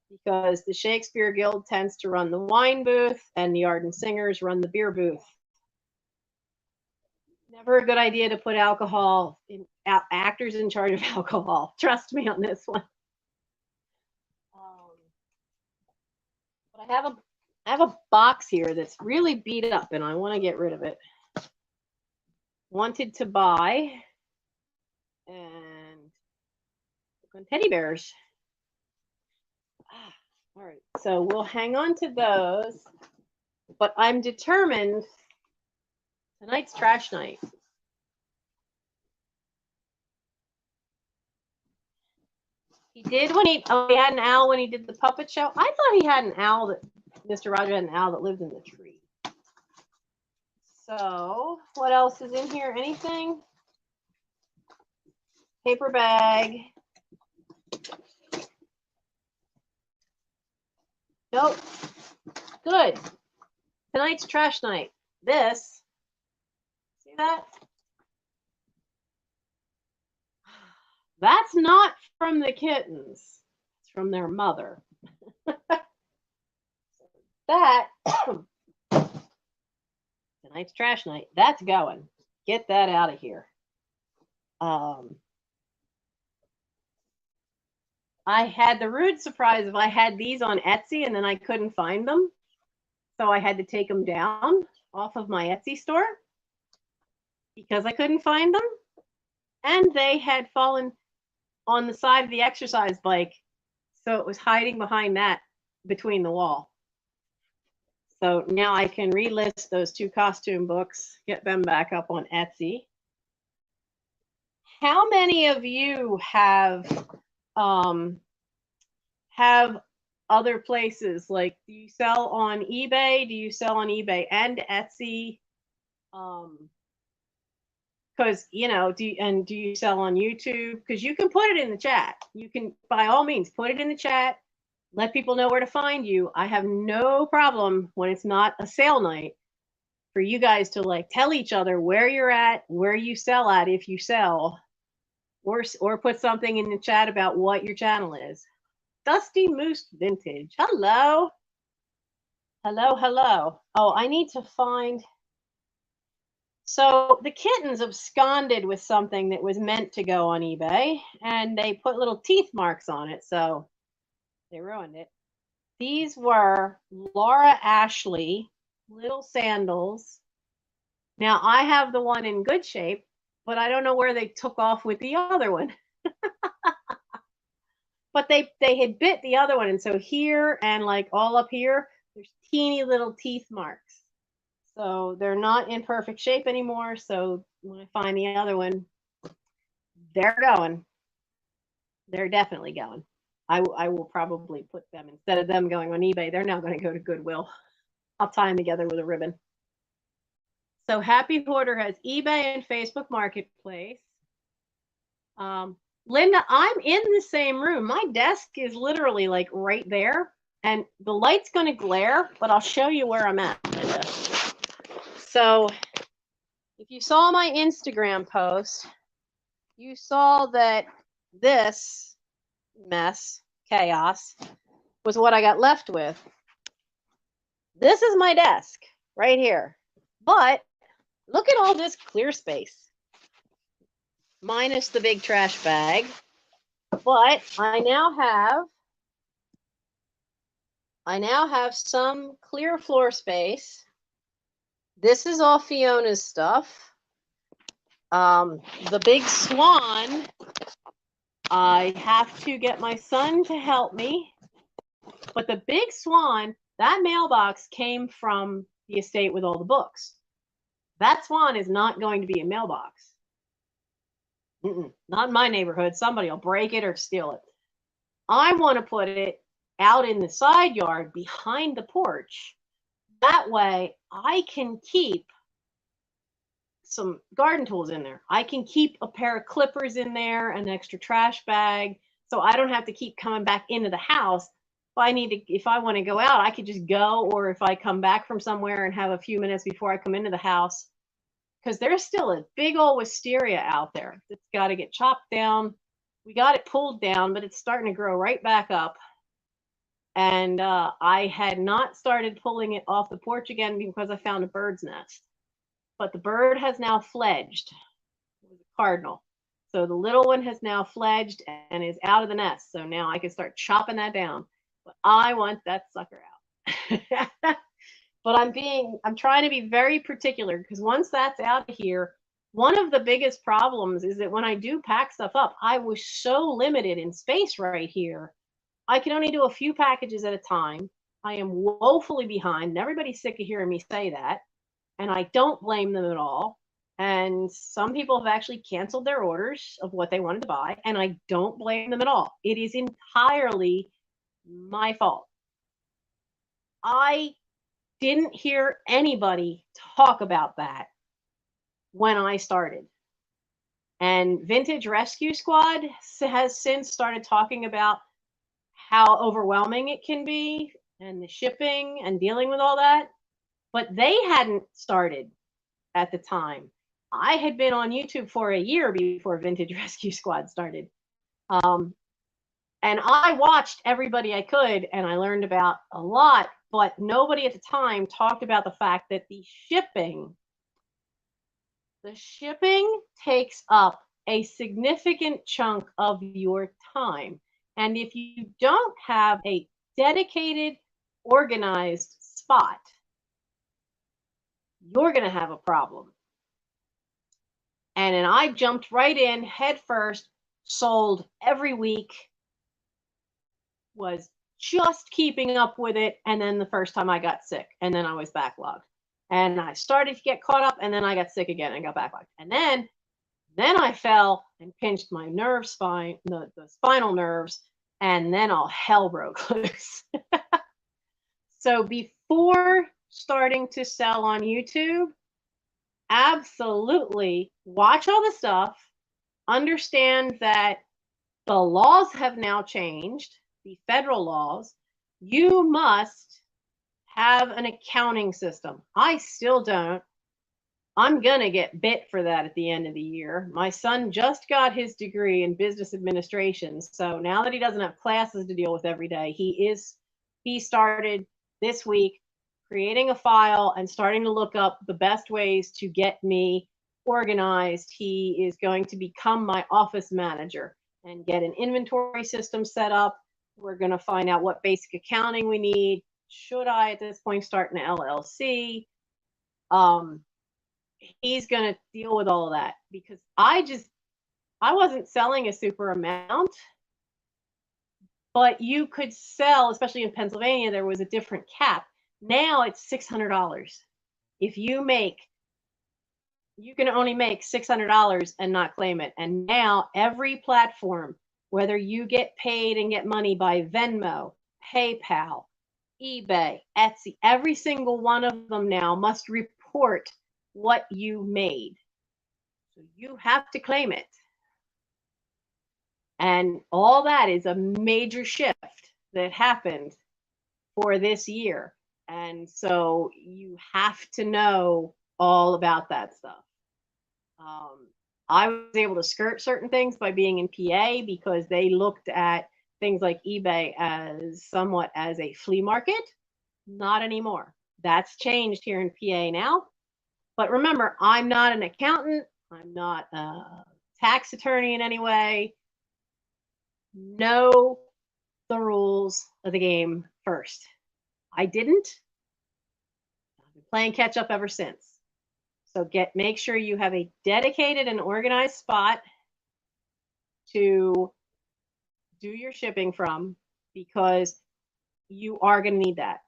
because the Shakespeare Guild tends to run the wine booth and the Arden Singers run the beer booth. Never a good idea to put actors in charge of alcohol. Trust me on this one. But I have a box here that's really beat up and I want to get rid of it. Wanted to buy, and look on teddy bears. All right, so we'll hang on to those, but I'm determined tonight's trash night. He did when he had an owl when he did the puppet show. I thought he had an owl that Mr. Roger had an owl that lived in the tree. So what else is in here? Anything? Paper bag. Nope. Good. Tonight's trash night. This. See that? That's not from the kittens. It's from their mother. That. Tonight's trash night. That's going. Get that out of here. I had the rude surprise of I had these on Etsy and then I couldn't find them. So I had to take them down off of my Etsy store because I couldn't find them. And they had fallen on the side of the exercise bike. So it was hiding behind that between the wall. So now I can relist those 2 costume books, get them back up on Etsy. How many of you have other places? Like, do you sell on eBay? Do you sell on eBay and Etsy? Because do you sell on YouTube? Because you can put it in the chat. You can, by all means, put it in the chat. Let people know where to find you. I have no problem when it's not a sale night for you guys to like tell each other where you're at, where you sell at if you sell, or put something in the chat about what your channel is. Dusty Moose Vintage. Hello. Hello, hello. Oh, I need to find. So the kittens absconded with something that was meant to go on eBay, and they put little teeth marks on it, so they ruined it. These were Laura Ashley little sandals. Now I have the one in good shape, but I don't know where they took off with the other one. But they had bit the other one, and so here and like all up here, there's teeny little teeth marks. So they're not in perfect shape anymore. So when I find the other one, they're going. They're definitely going. I will probably put them, instead of them going on eBay, they're now going to go to Goodwill. I'll tie them together with a ribbon. So Happy Hoarder has eBay and Facebook Marketplace. Linda, I'm in the same room. My desk is literally like right there, and the light's going to glare, but I'll show you where I'm at, Linda. So if you saw my Instagram post, you saw that this mess, chaos, was what I got left with. This is my desk right here. But look at all this clear space, minus the big trash bag. But I now have some clear floor space. This is all Fiona's stuff. The big swan, I have to get my son to help me. But the big swan, that mailbox came from the estate with all the books. That swan is not going to be a mailbox. Not in my neighborhood. Somebody will break it or steal it. I want to put it out in the side yard behind the porch. That way I can keep some garden tools in there. I can keep a pair of clippers in there, an extra trash bag, so I don't have to keep coming back into the house. If I want to go out, I could just go, or if I come back from somewhere and have a few minutes before I come into the house, because there's still a big old wisteria out there that's got to get chopped down. We got it pulled down, but it's starting to grow right back up. And I had not started pulling it off the porch again because I found a bird's nest. But the bird has now fledged. It was a cardinal. So the little one has now fledged and is out of the nest. So now I can start chopping that down. But I want that sucker out. But I'm trying to be very particular, because once that's out of here, one of the biggest problems is that when I do pack stuff up, I was so limited in space right here. I can only do a few packages at a time. I am woefully behind, and everybody's sick of hearing me say that. And I don't blame them at all. And some people have actually canceled their orders of what they wanted to buy, and I don't blame them at all. It is entirely my fault. I didn't hear anybody talk about that when I started. And Vintage Rescue Squad has since started talking about how overwhelming it can be, and the shipping and dealing with all that. But they hadn't started at the time. I had been on YouTube for a year before Vintage Rescue Squad started. And I watched everybody I could, and I learned about a lot, but nobody at the time talked about the fact that the shipping takes up a significant chunk of your time. And if you don't have a dedicated, organized spot, you're going to have a problem. And then I jumped right in head first, sold every week, was just keeping up with it. And then the first time I got sick, and then I was backlogged. And I started to get caught up, and then I got sick again and got backlogged. And then I fell and pinched my the spinal nerves, and then all hell broke loose. So before starting to sell on YouTube, absolutely watch all the stuff, understand that the laws have now changed, the federal laws. You must have an accounting system. I still don't. I'm going to get bit for that at the end of the year. My son just got his degree in business administration. So now that he doesn't have classes to deal with every day, he started this week creating a file and starting to look up the best ways to get me organized. He is going to become my office manager and get an inventory system set up. We're going to find out what basic accounting we need. Should I, at this point, start an LLC? He's going to deal with all of that, because I wasn't selling a super amount, but you could sell, especially in Pennsylvania, there was a different cap. Now it's $600. If you can only make $600 and not claim it. And now every platform whether you get paid and get money by Venmo, PayPal, eBay, Etsy, every single one of them now must report what you made. So you have to claim it. And all that is a major shift that happened for this year. And so you have to know all about that stuff. I was able to skirt certain things by being in PA because they looked at things like eBay as somewhat as a flea market. Not anymore. That's changed here in PA now. But remember, I'm not an accountant. I'm not a tax attorney in any way. Know the rules of the game first. I didn't. I've been playing catch up ever since. So make sure you have a dedicated and organized spot to do your shipping from, because you are going to need that.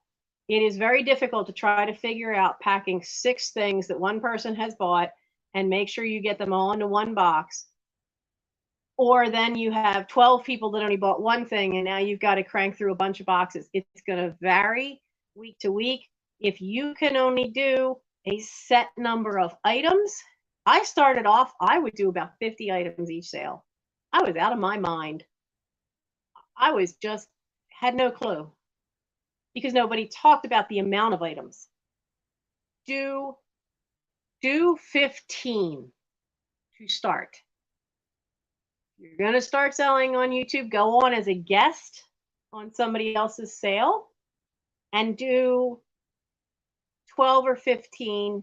It is very difficult to try to figure out packing 6 things that one person has bought and make sure you get them all into one box. Or then you have 12 people that only bought one thing and now you've got to crank through a bunch of boxes. It's going to vary week to week. If you can only do a set number of items, I started off, I would do about 50 items each sale. I was out of my mind. I was just, had no clue because nobody talked about the amount of items. Do 15 to start. You're going to start selling on YouTube, go on as a guest on somebody else's sale and do 12 or 15.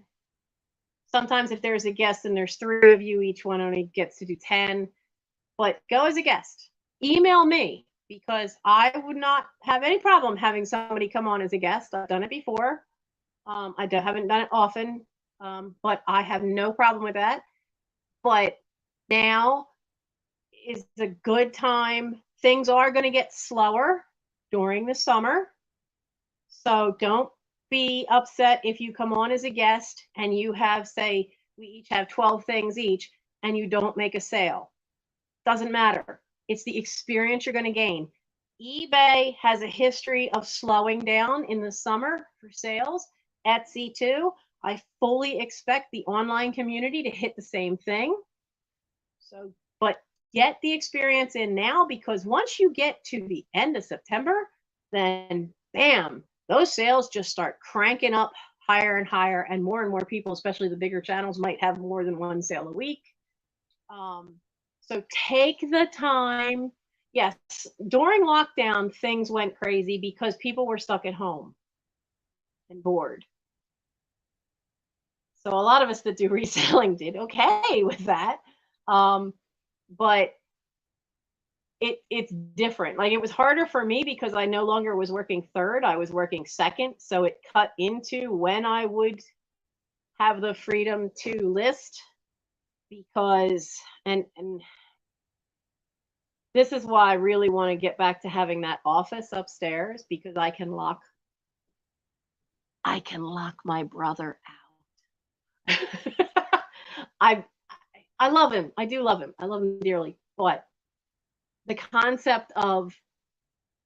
Sometimes if there's a guest and there's 3 of you, each one only gets to do 10, but go as a guest. Email me because I would not have any problem having somebody come on as a guest. I've done it before. I haven't done it often, but I have no problem with that. But now is a good time. Things are going to get slower during the summer. So don't be upset if you come on as a guest and you have, say, we each have 12 things each and you don't make a sale. Doesn't matter. It's the experience you're going to gain. eBay has a history of slowing down in the summer for sales. Etsy too. I fully expect the online community to hit the same thing. So, but get the experience in now, because once you get to the end of September, then bam, those sales just start cranking up higher and higher, and more people, especially the bigger channels, might have more than one sale a week. So take the time. Yes, during lockdown, things went crazy because people were stuck at home and bored. So a lot of us that do reselling did okay with that. But it's different. Like, it was harder for me because I no longer was working third, I was working second. So it cut into when I would have the freedom to list, because, and this is why I really want to get back to having that office upstairs, because I can lock my brother out. I love him. I do love him. I love him dearly. But the concept of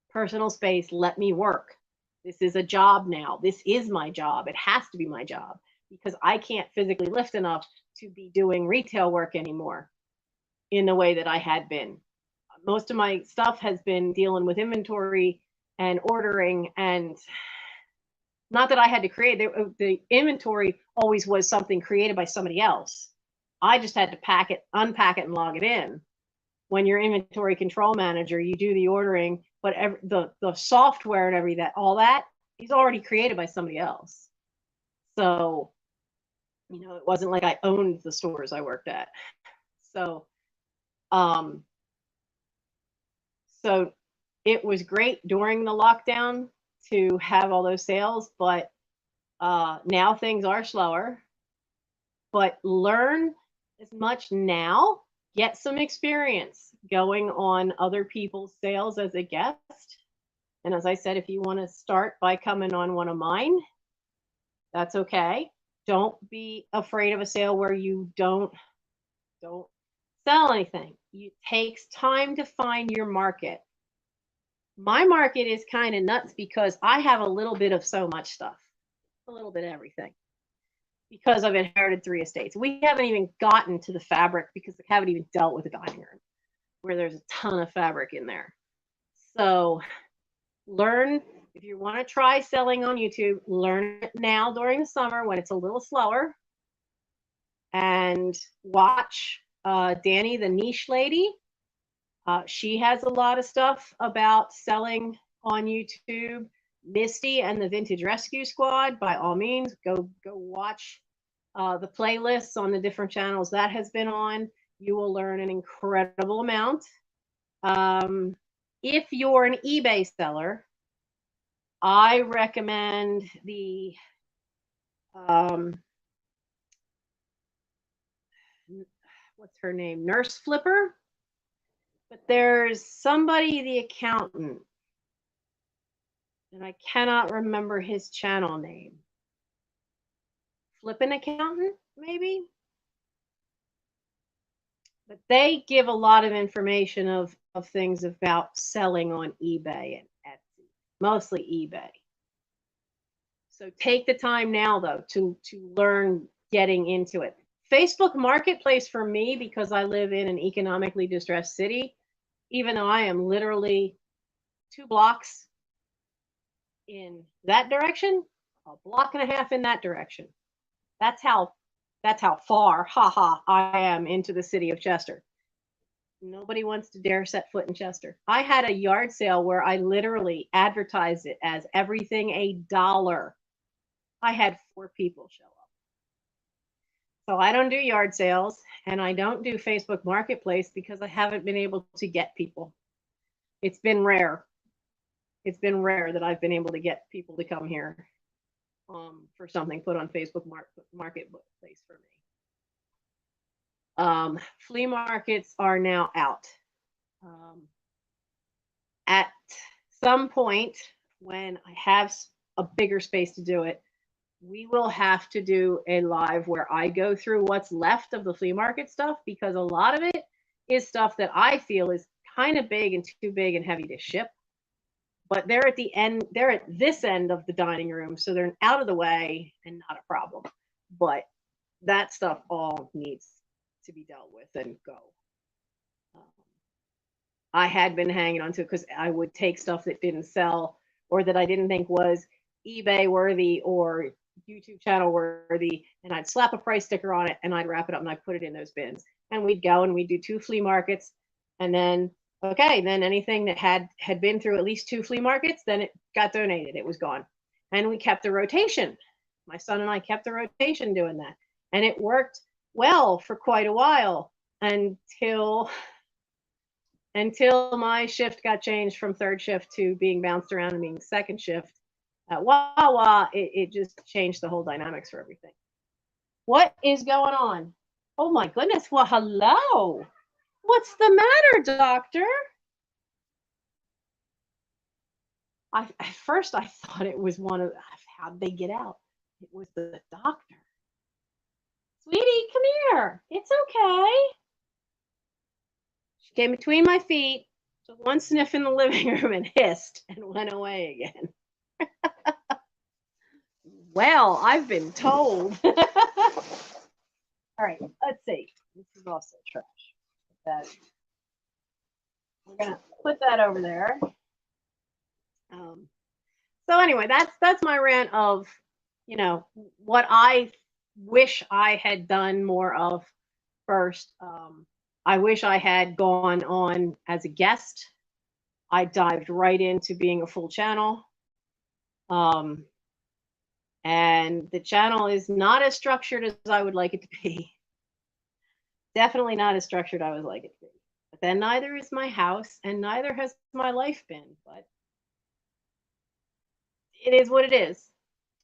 personal space, let me work. This is a job now. This is my job. It has to be my job, because I can't physically lift enough to be doing retail work anymore in the way that I had been. Most of my stuff has been dealing with inventory and ordering, and not that I had to create the inventory. Always was something created by somebody else. I just had to pack it, unpack it, and log it in. When you're inventory control manager, you do the ordering, but the software and everything, all that is already created by somebody else. So, it wasn't like I owned the stores I worked at. So, so it was great during the lockdown to have all those sales, but now things are slower. But learn as much now, get some experience going on other people's sales as a guest. And as I said, if you want to start by coming on one of mine, that's okay. Don't be afraid of a sale where you don't sell anything. It takes time to find your market. My market is kind of nuts because I have a little bit of so much stuff, a little bit of everything, because I've inherited 3 estates. We haven't even gotten to the fabric because I haven't even dealt with the dining room where there's a ton of fabric in there. So learn, if you want to try selling on YouTube, learn it now during the summer when it's a little slower, and watch Danny, the niche lady. She has a lot of stuff about selling on YouTube. Misty and the Vintage Rescue Squad, by all means, go watch the playlists on the different channels that has been on. You will learn an incredible amount. If you're an eBay seller, I recommend the what's her name? Nurse Flipper. But there's somebody, the accountant, and I cannot remember his channel name. Flippin' Accountant, maybe? But they give a lot of information of things about selling on eBay and Etsy, mostly eBay. So take the time now, though, to learn getting into it. Facebook Marketplace for me, because I live in an economically distressed city, even though I am literally 2 blocks in that direction, a block and a half in that direction. That's how far, I am into the city of Chester. Nobody wants to dare set foot in Chester. I had a yard sale where I literally advertised it as everything $1. I had 4 people show up. So I don't do yard sales, and I don't do Facebook Marketplace because I haven't been able to get people. It's been rare. It's been rare that I've been able to get people to come here for something put on Facebook Marketplace for me. Flea markets are now out. At some point, when I have a bigger space to do it, we will have to do a live where I go through what's left of the flea market stuff, because a lot of it is stuff that I feel is kind of big and too big and heavy to ship. But they're at the end, they're at this end of the dining room, so they're out of the way and not a problem. But that stuff all needs to be dealt with and go. I had been hanging on to it because I would take stuff that didn't sell or that I didn't think was eBay worthy or YouTube channel worthy, and I'd slap a price sticker on it and I'd wrap it up and I'd put it in those bins. And we'd go and we'd do 2 flea markets, and then okay, then anything that had been through at least 2 flea markets, then it got donated. It was gone. And we kept the rotation. My son and I kept the rotation doing that. And it worked well for quite a while until my shift got changed from 3rd shift to being bounced around and being 2nd shift. At Wawa, it just changed the whole dynamics for everything. What is going on? Oh my goodness. Well, hello. What's the matter, doctor? At first I thought it was one of, how'd they get out? It was the doctor. Sweetie, come here. It's okay. She came between my feet, took one sniff in the living room and hissed and went away again. Well, I've been told. All right, let's see. This is also trash. We're gonna put that over there. So anyway, that's my rant of, what I wish I had done more of first. I wish I had gone on as a guest. I dived right into being a full channel. And the channel is not as structured as I would like it to be. Definitely not as structured I would like it to be. But then neither is my house, and neither has my life been. But it is what it is.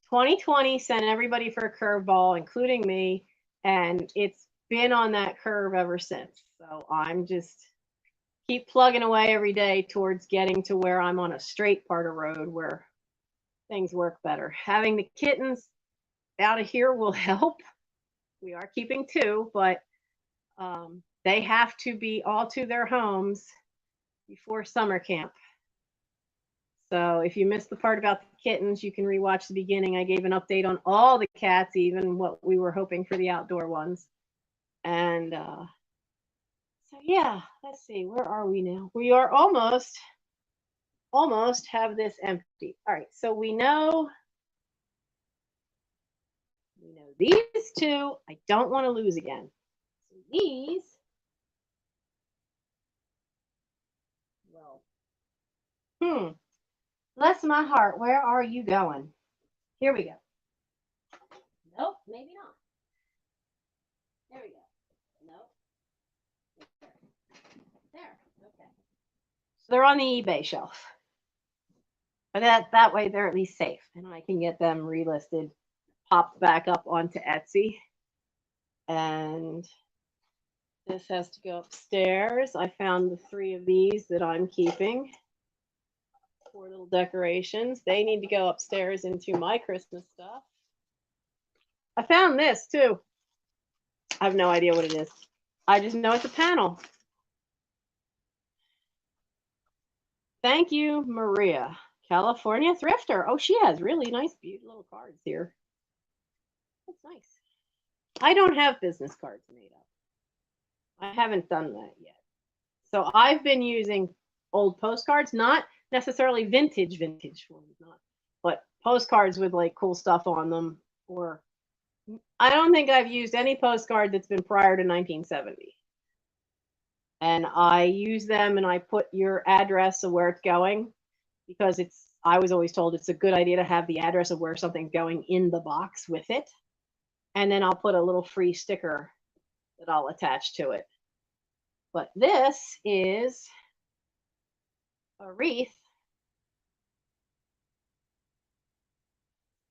2020 sent everybody for a curveball, including me, and it's been on that curve ever since. So I'm just keep plugging away every day towards getting to where I'm on a straight part of road where things work better. Having the kittens out of here will help. We are keeping 2, but they have to be all to their homes before summer camp. So if you missed the part about the kittens, you can rewatch the beginning. I gave an update on all the cats, even what we were hoping for the outdoor ones. And so yeah, let's see, where are we now? We are almost have this empty. All right, so we know these two I don't want to lose again. So these, well, bless my heart, where are you going? Here we go. Nope, maybe not. There we go. Nope. There. Okay. So they're on the eBay shelf. But that way they're at least safe, and I can get them relisted, popped back up onto Etsy. And this has to go upstairs. I found the 3 of these that I'm keeping. 4 little decorations. They need to go upstairs into my Christmas stuff. I found this too. I have no idea what it is. I just know it's a panel. Thank you, Maria. California Thrifter. Oh, she has really nice, beautiful little cards here. That's nice. I don't have business cards made up. I haven't done that yet. So I've been using old postcards, not necessarily vintage ones, but postcards with like cool stuff on them. Or I don't think I've used any postcard that's been prior to 1970. And I use them and I put your address of where it's going, because I was always told it's a good idea to have the address of where something's going in the box with it. And then I'll put a little free sticker that I'll attach to it. But this is a wreath,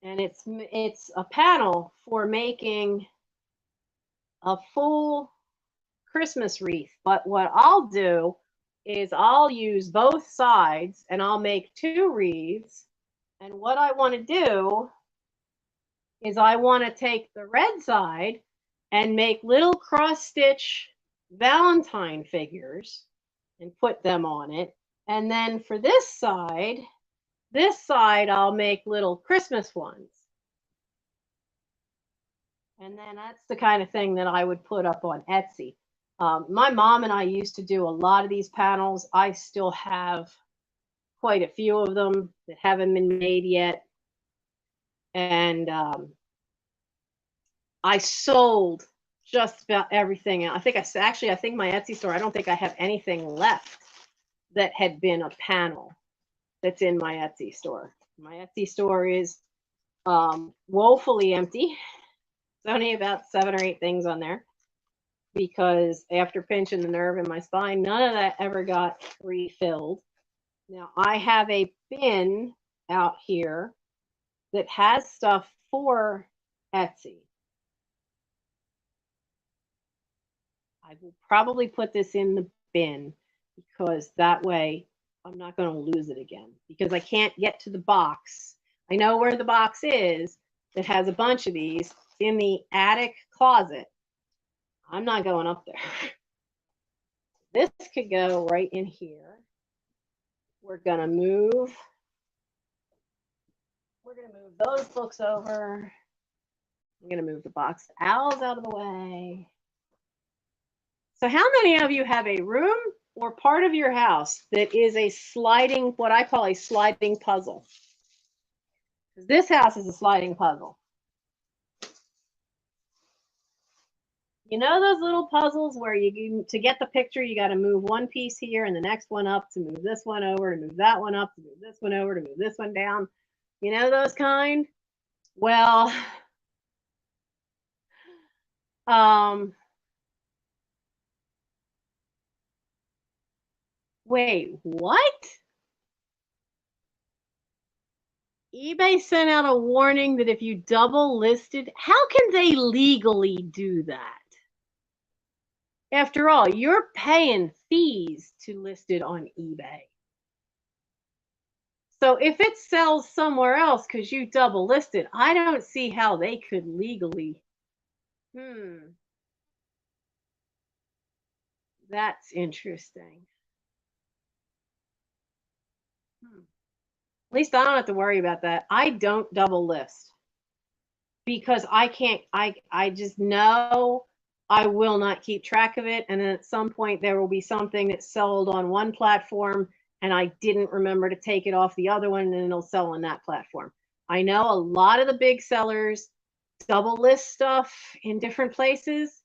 and it's a panel for making a full Christmas wreath. But what I'll do is I'll use both sides and I'll make 2 wreaths. And what I want to do is I want to take the red side and make little cross stitch Valentine figures and put them on it. And then for this side I'll make little Christmas ones. And then that's the kind of thing that I would put up on Etsy. My mom and I used to do a lot of these panels. I still have quite a few of them that haven't been made yet. And I sold just about everything. I think I think my Etsy store, I don't think I have anything left that had been a panel that's in my Etsy store. My Etsy store is woefully empty. There's only about 7 or 8 things on there, because after pinching the nerve in my spine, none of that ever got refilled. Now I have a bin out here that has stuff for Etsy. I will probably put this in the bin, because that way I'm not going to lose it again, because I can't get to the box. I know where the box is that has a bunch of these in the attic closet. I'm not going up there. This could go right in here. We're going to move those books over. I'm going to move the box of owls out of the way. So how many of you have a room or part of your house that is a sliding, what I call a sliding puzzle? This house is a sliding puzzle. You know those little puzzles where to get the picture, you got to move one piece here and the next one up, to move this one over, to move that one up, to move this one over, to move this one down. You know those kind? Well, wait, what? eBay sent out a warning that if you double listed, how can they legally do that? After all, you're paying fees to list it on eBay. So if it sells somewhere else because you double listed, I don't see how they could legally. That's interesting. At least I don't have to worry about that. I don't double list because I can't, I just know I will not keep track of it. And then at some point there will be something that's sold on one platform and I didn't remember to take it off the other one and it'll sell on that platform. I know a lot of the big sellers double list stuff in different places.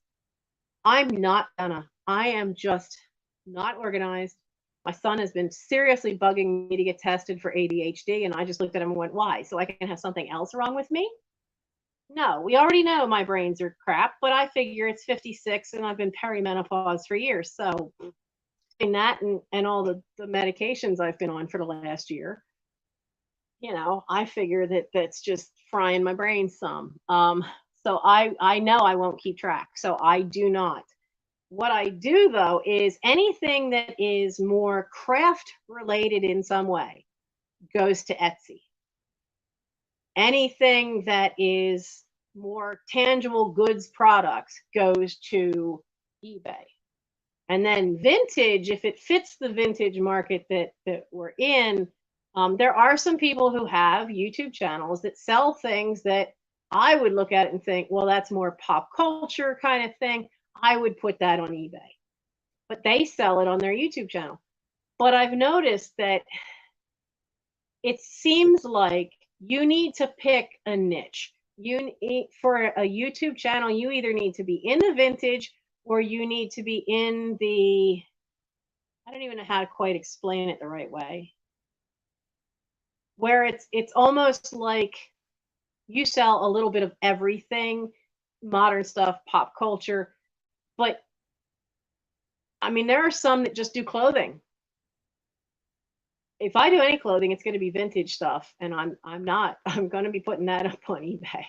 I'm not gonna. I am just not organized. My son has been seriously bugging me to get tested for ADHD, and I just looked at him and went, "Why? So I can have something else wrong with me?" No, we already know my brains are crap, but I figure it's 56 and I've been perimenopause for years. So between that and all the medications I've been on for the last year, I figure that that's just frying my brain some. So I know I won't keep track. So I do not. What I do though is anything that is more craft related in some way goes to Etsy. Anything that is more tangible goods products goes to eBay. And then vintage, if it fits the vintage market that we're in, there are some people who have YouTube channels that sell things that I would look at it and think, well, that's more pop culture kind of thing. I would put that on eBay, but they sell it on their YouTube channel. But I've noticed that it seems like you need to pick a niche. For a YouTube channel, you either need to be in the vintage or you need to be in the, I don't even know how to quite explain it the right way, where it's almost like you sell a little bit of everything, modern stuff, pop culture, but I mean there are some that just do clothing. If I do any clothing, it's going to be vintage stuff, and I'm not. I'm going to be putting that up on eBay.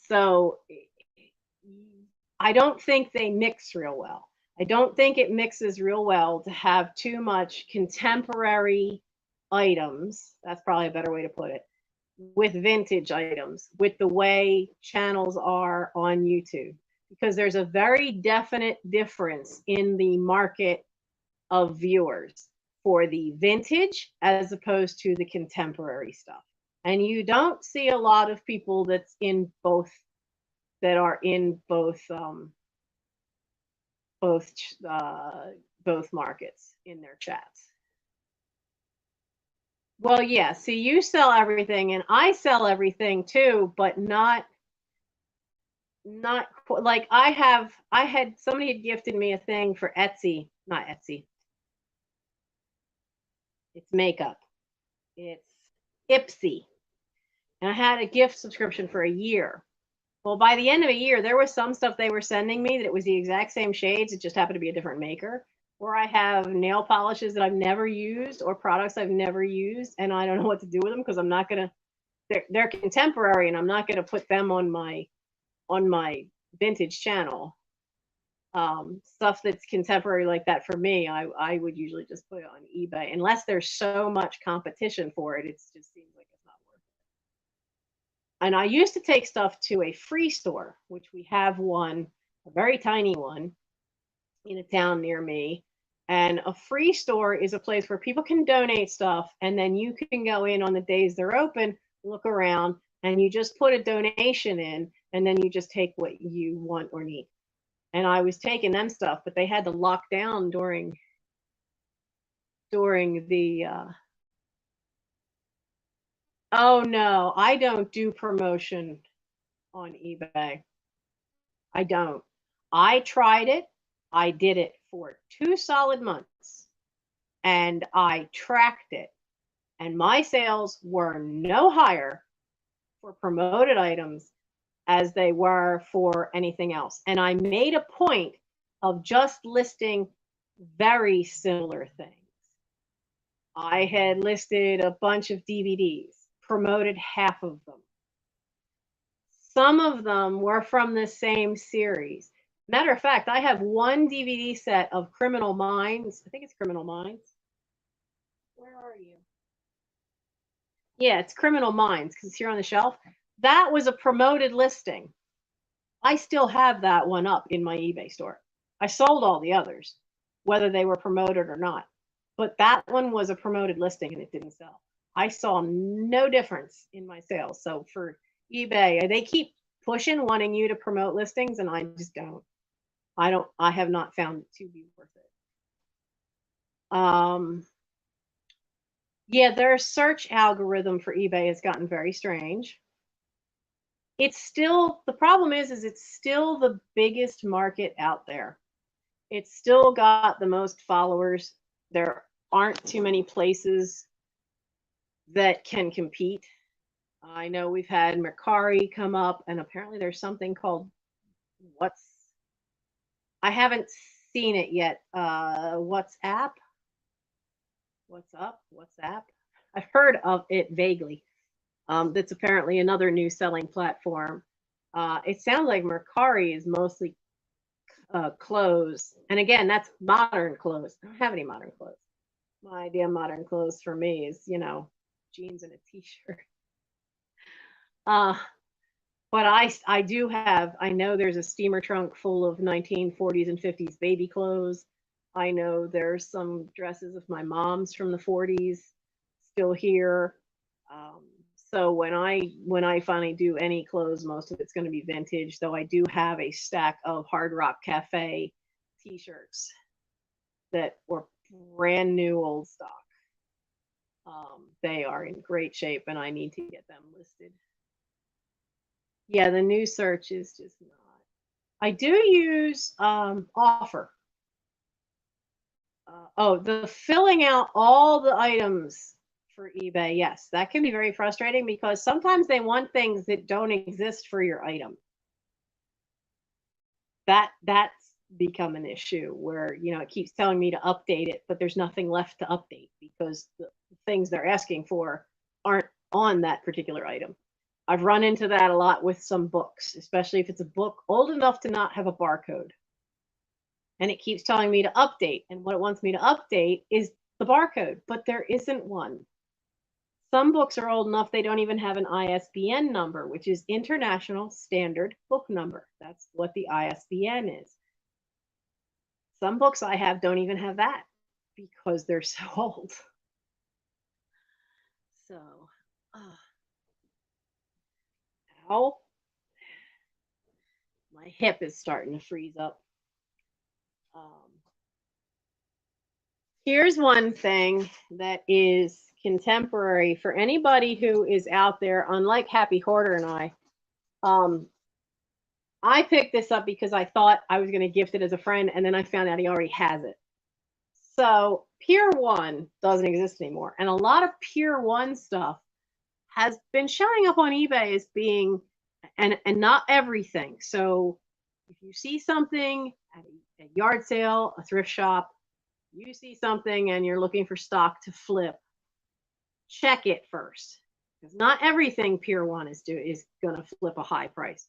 So I don't think they mix real well. I don't think it mixes real well to have too much contemporary items. That's probably a better way to put it, with vintage items, with the way channels are on YouTube, because there's a very definite difference in the market of viewers for the vintage as opposed to the contemporary stuff. And you don't see a lot of people that's in both, that are in both uh, both markets in their chats. Well, yeah. See, you sell everything, and I sell everything too, but not like I had somebody had gifted me a thing for Etsy, not Etsy. It's makeup. It's Ipsy. And I had a gift subscription for a year. Well, by the end of a year, there was some stuff they were sending me that it was the exact same shades. It just happened to be a different maker. Or I have nail polishes that I've never used or products I've never used, and I don't know what to do with them because I'm not gonna. They're contemporary, and I'm not gonna put them on my vintage channel. Stuff that's contemporary like that for me, I would usually just put it on eBay unless there's so much competition for it. It just seems like it's not worth it. And I used to take stuff to a free store, which we have one, a very tiny one, in a town near me. And a free store is a place where people can donate stuff, and then you can go in on the days they're open, look around, and you just put a donation in, and then you just take what you want or need. And I was taking them stuff, but they had to lock down during the oh no, I don't do promotion on eBay. I don't. I tried it. I did it for 2 solid months and I tracked it. And my sales were no higher for promoted items as they were for anything else. And I made a point of just listing very similar things. I had listed a bunch of DVDs, promoted half of them. Some of them were from the same series. Matter of fact, I have one DVD set of Criminal Minds. I think it's Criminal Minds. Where are you? Yeah, it's Criminal Minds because it's here on the shelf. That was a promoted listing. I still have that one up in my eBay store. I sold all the others, whether they were promoted or not. But that one was a promoted listing and it didn't sell. I saw no difference in my sales. So for eBay, they keep pushing, wanting you to promote listings, and I just don't. I have not found it to be worth it. Yeah, their search algorithm for eBay has gotten very strange. It's still, the problem is it's still the biggest market out there. It's still got the most followers. There aren't too many places that can compete. I know we've had Mercari come up, and apparently there's something called I haven't seen it yet. WhatsApp? What's up? WhatsApp? I've heard of it vaguely. That's apparently another new selling platform. It sounds like Mercari is mostly clothes. And again, that's modern clothes. I don't have any modern clothes. My idea of modern clothes for me is, jeans and a t-shirt. But I do have, I know there's a steamer trunk full of 1940s and 50s baby clothes. I know there's some dresses of my mom's from the 40s still here. So when I finally do any clothes, most of it's going to be vintage, though I do have a stack of Hard Rock Cafe t-shirts that were brand new old stock. They are in great shape and I need to get them listed. Yeah, the new search is just not. I do use offer. The filling out all the items for eBay. Yes, that can be very frustrating because sometimes they want things that don't exist for your item. That's become an issue where, it keeps telling me to update it, but there's nothing left to update because the things they're asking for aren't on that particular item. I've run into that a lot with some books, especially if it's a book old enough to not have a barcode. And it keeps telling me to update. And what it wants me to update is the barcode, but there isn't one. Some books are old enough they don't even have an ISBN number, which is International Standard Book Number. That's what the ISBN is. Some books I have don't even have that because they're so old. So, ow. My hip is starting to freeze up. Here's one thing that is contemporary for anybody who is out there, unlike Happy Hoarder and I picked this up because I thought I was going to gift it as a friend, and then I found out he already has it. So Pier 1 doesn't exist anymore. And a lot of Pier 1 stuff has been showing up on eBay as being, and not everything. So if you see something at a yard sale, a thrift shop, you see something and you're looking for stock to flip, check it first. Because not everything Pier 1 is going to flip a high price.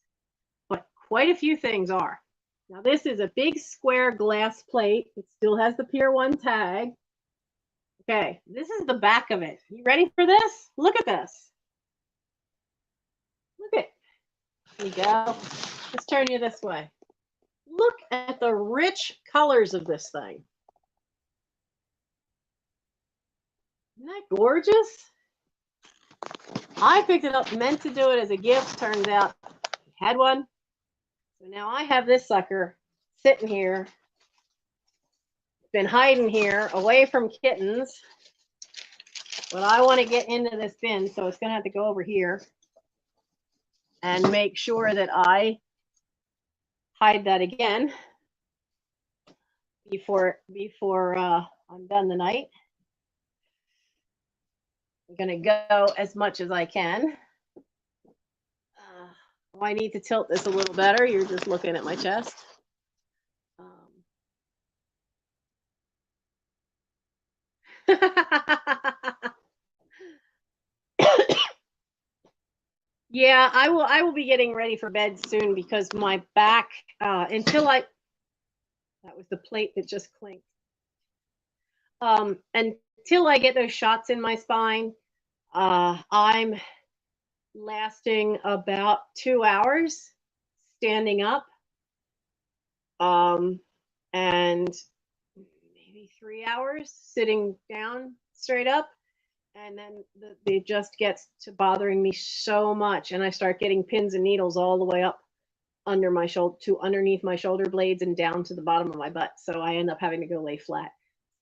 But quite a few things are. Now this is a big square glass plate. It still has the Pier 1 tag. Okay, this is the back of it. You ready for this? Look at this. Look at, here you go. Let's turn you this way. Look at the rich colors of this thing. Isn't that gorgeous? I picked it up, meant to do it as a gift. Turns out I had one. So now I have this sucker sitting here. Been hiding here away from kittens. But I want to get into this bin, so it's going to have to go over here and make sure that I hide that again before I'm done the night. I'm going to go as much as I can. I need to tilt this a little better. You're just looking at my chest. Yeah, I will be getting ready for bed soon because my back, that was the plate that just clinked. Until I get those shots in my spine, I'm lasting about 2 hours standing up. and maybe 3 hours sitting down straight up. And then it just gets to bothering me so much. And I start getting pins and needles all the way up under my shoulder to underneath my shoulder blades and down to the bottom of my butt. So I end up having to go lay flat.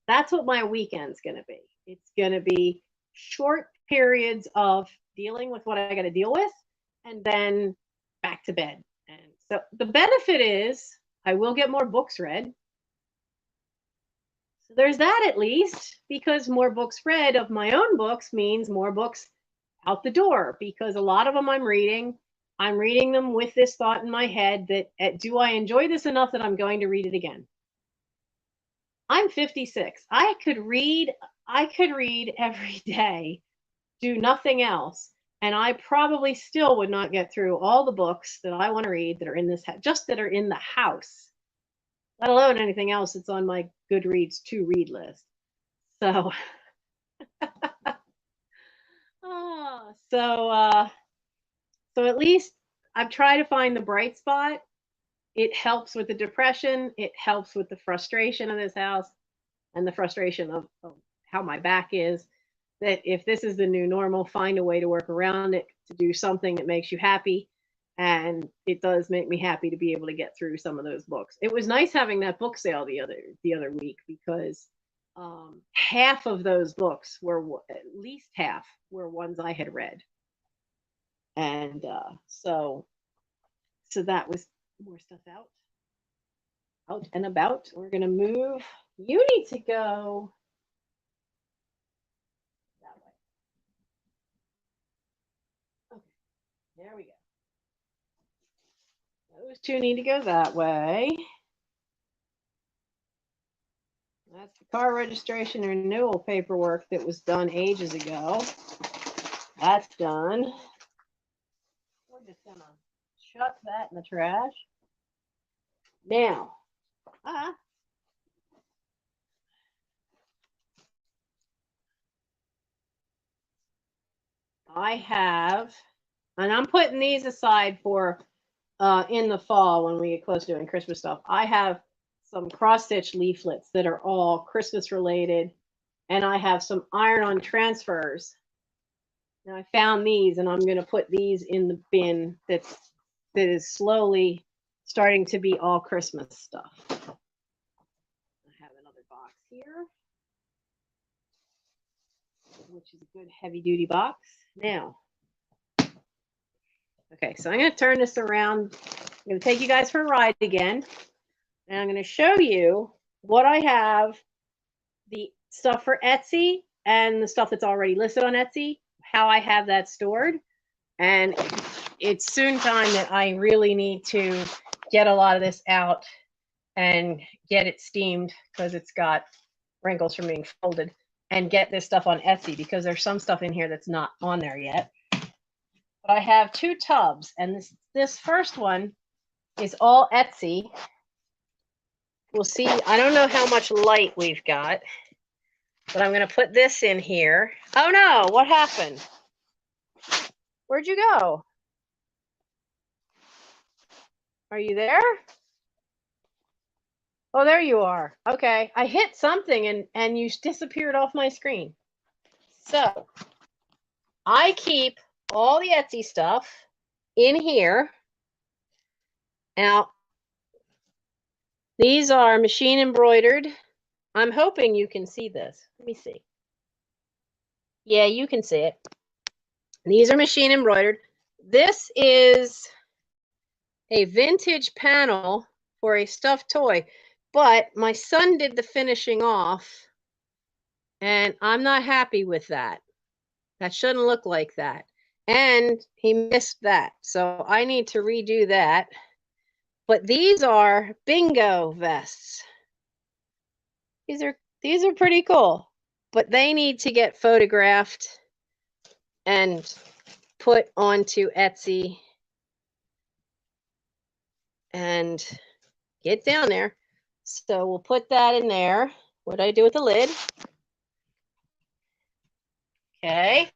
That's what my weekend's going to be. It's going to be short periods of dealing with what I got to deal with and then back to bed. And so the benefit is I will get more books read. So there's that at least, because more books read of my own books means more books out the door, because a lot of them I'm reading them with this thought in my head that do I enjoy this enough that I'm going to read it again? I'm 56. I could read every day, do nothing else, and I probably still would not get through all the books that I want to read that are in this just that are in the house, let alone anything else that's on my Goodreads to read list. So so at least I've tried to find the bright spot. It helps with the depression. It helps with the frustration of this house and the frustration of how my back is. That if this is the new normal, find a way to work around it, to do something that makes you happy. And it does make me happy to be able to get through some of those books. It was nice having that book sale the other week, because half of those books were, at least half, were ones I had read. And so that was more stuff out and about. We're going to move. You need to go that way. Okay, there we go. Those two need to go that way. That's the car registration renewal paperwork that was done ages ago. That's done. We're just going to chuck that in the trash. Now, I have, and I'm putting these aside for in the fall when we get close to doing Christmas stuff. I have some cross-stitch leaflets that are all Christmas related, and I have some iron-on transfers. Now I found these, and I'm going to put these in the bin that is slowly starting to be all Christmas stuff. I have another box here, which is a good heavy-duty box. Now, okay, so I'm going to turn this around. I'm going to take you guys for a ride again, and I'm going to show you what I have, the stuff for Etsy and the stuff that's already listed on Etsy, how I have that stored. And it's soon time that I really need to get a lot of this out and get it steamed, because it's got wrinkles from being folded, and get this stuff on Etsy, because there's some stuff in here that's not on there yet. But I have 2 tubs, and this first one is all Etsy. We'll see. I don't know how much light we've got, but I'm going to put this in here. Oh no, what happened? Where'd you go? Are you there? Oh, there you are. Okay, I hit something and you disappeared off my screen. So I keep all the Etsy stuff in here. Now, these are machine embroidered. I'm hoping you can see this. Let me see. Yeah, you can see it. These are machine embroidered. This is a vintage panel for a stuffed toy, but my son did the finishing off, and I'm not happy with that. That shouldn't look like that. And he missed that, so I need to redo that. But these are bingo vests. These are pretty cool, but they need to get photographed and put onto Etsy and get down there. So we'll put that in there. What do I do with the lid? Okay.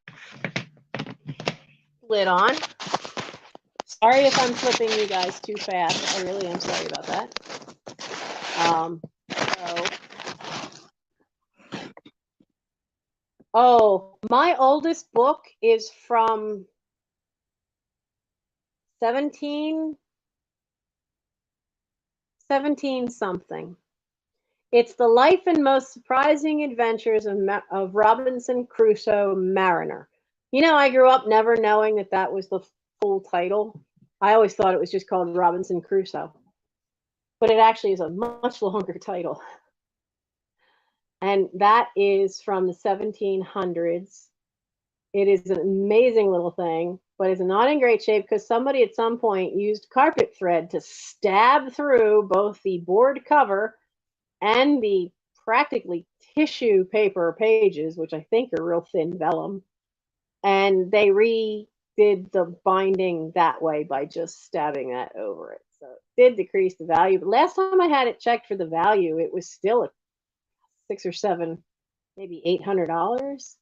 Lid on. Sorry if I'm flipping you guys too fast. I really am sorry about that. Oh, my oldest book is from 17 something. It's The Life and Most Surprising Adventures of Robinson Crusoe Mariner. You know, I grew up never knowing that that was the full title. I always thought it was just called Robinson Crusoe, but it actually is a much longer title. And that is from the 1700s. It is an amazing little thing, but it's not in great shape because somebody at some point used carpet thread to stab through both the board cover and the practically tissue paper pages, which I think are real thin vellum. And they redid the binding that way by just stabbing that over it. So it did decrease the value. But last time I had it checked for the value, it was still at $600 or $700, maybe $800.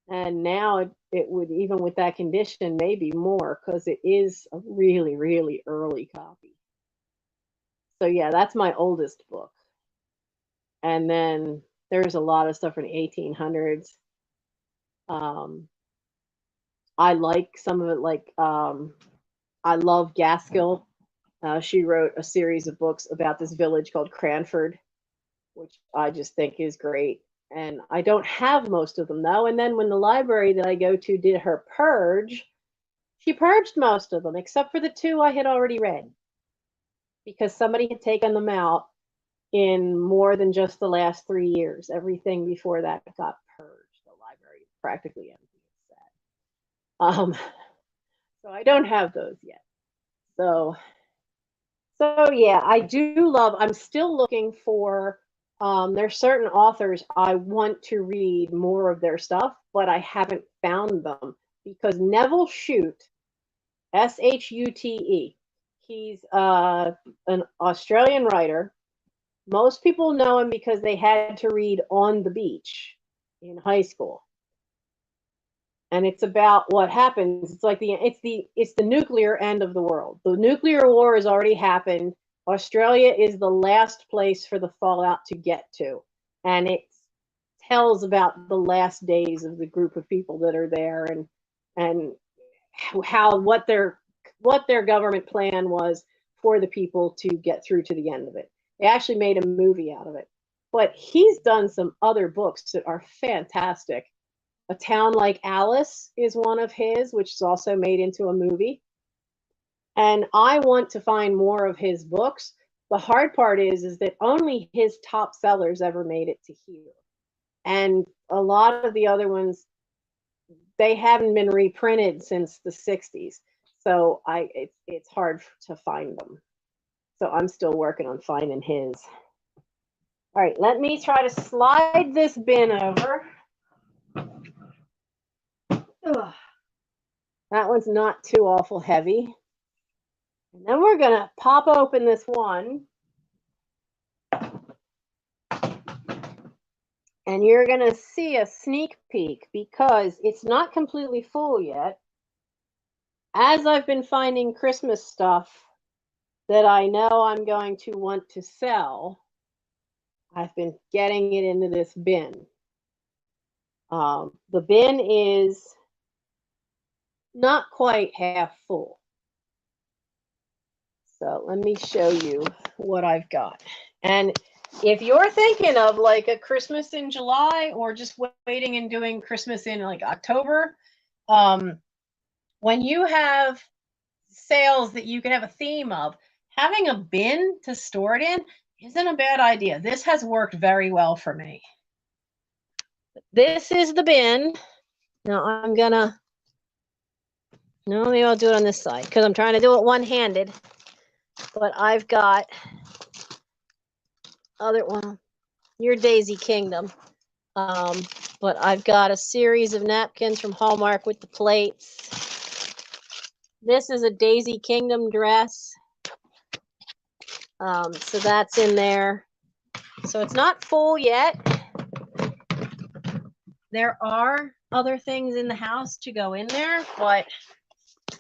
And now it would, even with that condition, maybe more because it is a really, really early copy. So yeah, that's my oldest book. And then there's a lot of stuff from the 1800s. I like some of it, like I love Gaskell. She wrote a series of books about this village called Cranford, which I just think is great. And I don't have most of them though. And then when the library that I go to did her purge, she purged most of them except for the 2 I had already read because somebody had taken them out in more than just the last 3 years. Everything before that got purged. The library is practically empty. So I don't have those yet. So yeah, I do love, I'm still looking for, there's certain authors I want to read more of their stuff, but I haven't found them because Neville Shute, Shute, he's an Australian writer. Most people know him because they had to read On the Beach in high school. And it's about what happens. It's like it's the nuclear end of the world. The nuclear war has already happened. Australia is the last place for the fallout to get to. And it tells about the last days of the group of people that are there and how what their government plan was for the people to get through to the end of it. They actually made a movie out of it. But he's done some other books that are fantastic. A Town Like Alice is one of his, which is also made into a movie. And I want to find more of his books. The hard part is that only his top sellers ever made it to here. And a lot of the other ones, they haven't been reprinted since the 60s. So it's hard to find them. So I'm still working on finding his. All right, let me try to slide this bin over. Ugh. That one's not too awful heavy. And then we're going to pop open this one. And you're going to see a sneak peek because it's not completely full yet. As I've been finding Christmas stuff that I know I'm going to want to sell, I've been getting it into this bin. The bin is not quite half full. So let me show you what I've got. And if you're thinking of like a Christmas in July or just waiting and doing Christmas in like October, when you have sales that you can have a theme of, having a bin to store it in isn't a bad idea. This has worked very well for me. This is the bin. Now I'm gonna, no, maybe I'll do it on this side because I'm trying to do it one-handed. But I've got other one, your Daisy Kingdom. But I've got a series of napkins from Hallmark with the plates. This is a Daisy Kingdom dress. So that's in there. So it's not full yet. There are other things in the house to go in there, but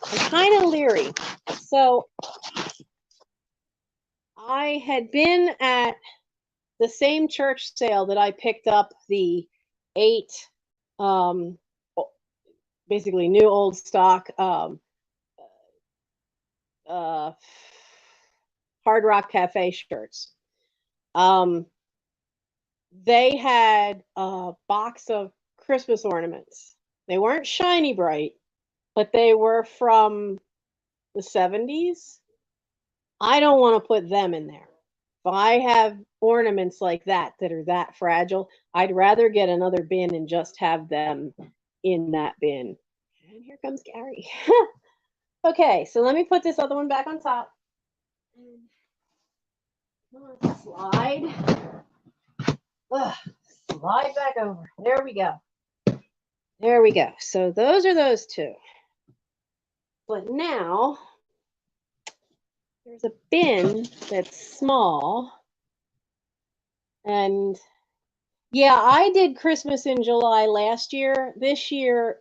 I'm kind of leery. So I had been at the same church sale that I picked up the 8 um, basically new old stock uh, Hard Rock Cafe shirts. Um, they had a box of Christmas ornaments. They weren't shiny bright, but they were from the 70s. I don't want to put them in there. If I have ornaments like that that are that fragile, I'd rather get another bin and just have them in that bin. And here comes Gary. Okay, so let me put this other one back on top. Slide. Ugh, slide back over. There we go. There we go. So those are those two. But now there's a bin that's small. And yeah, I did Christmas in July last year. This year,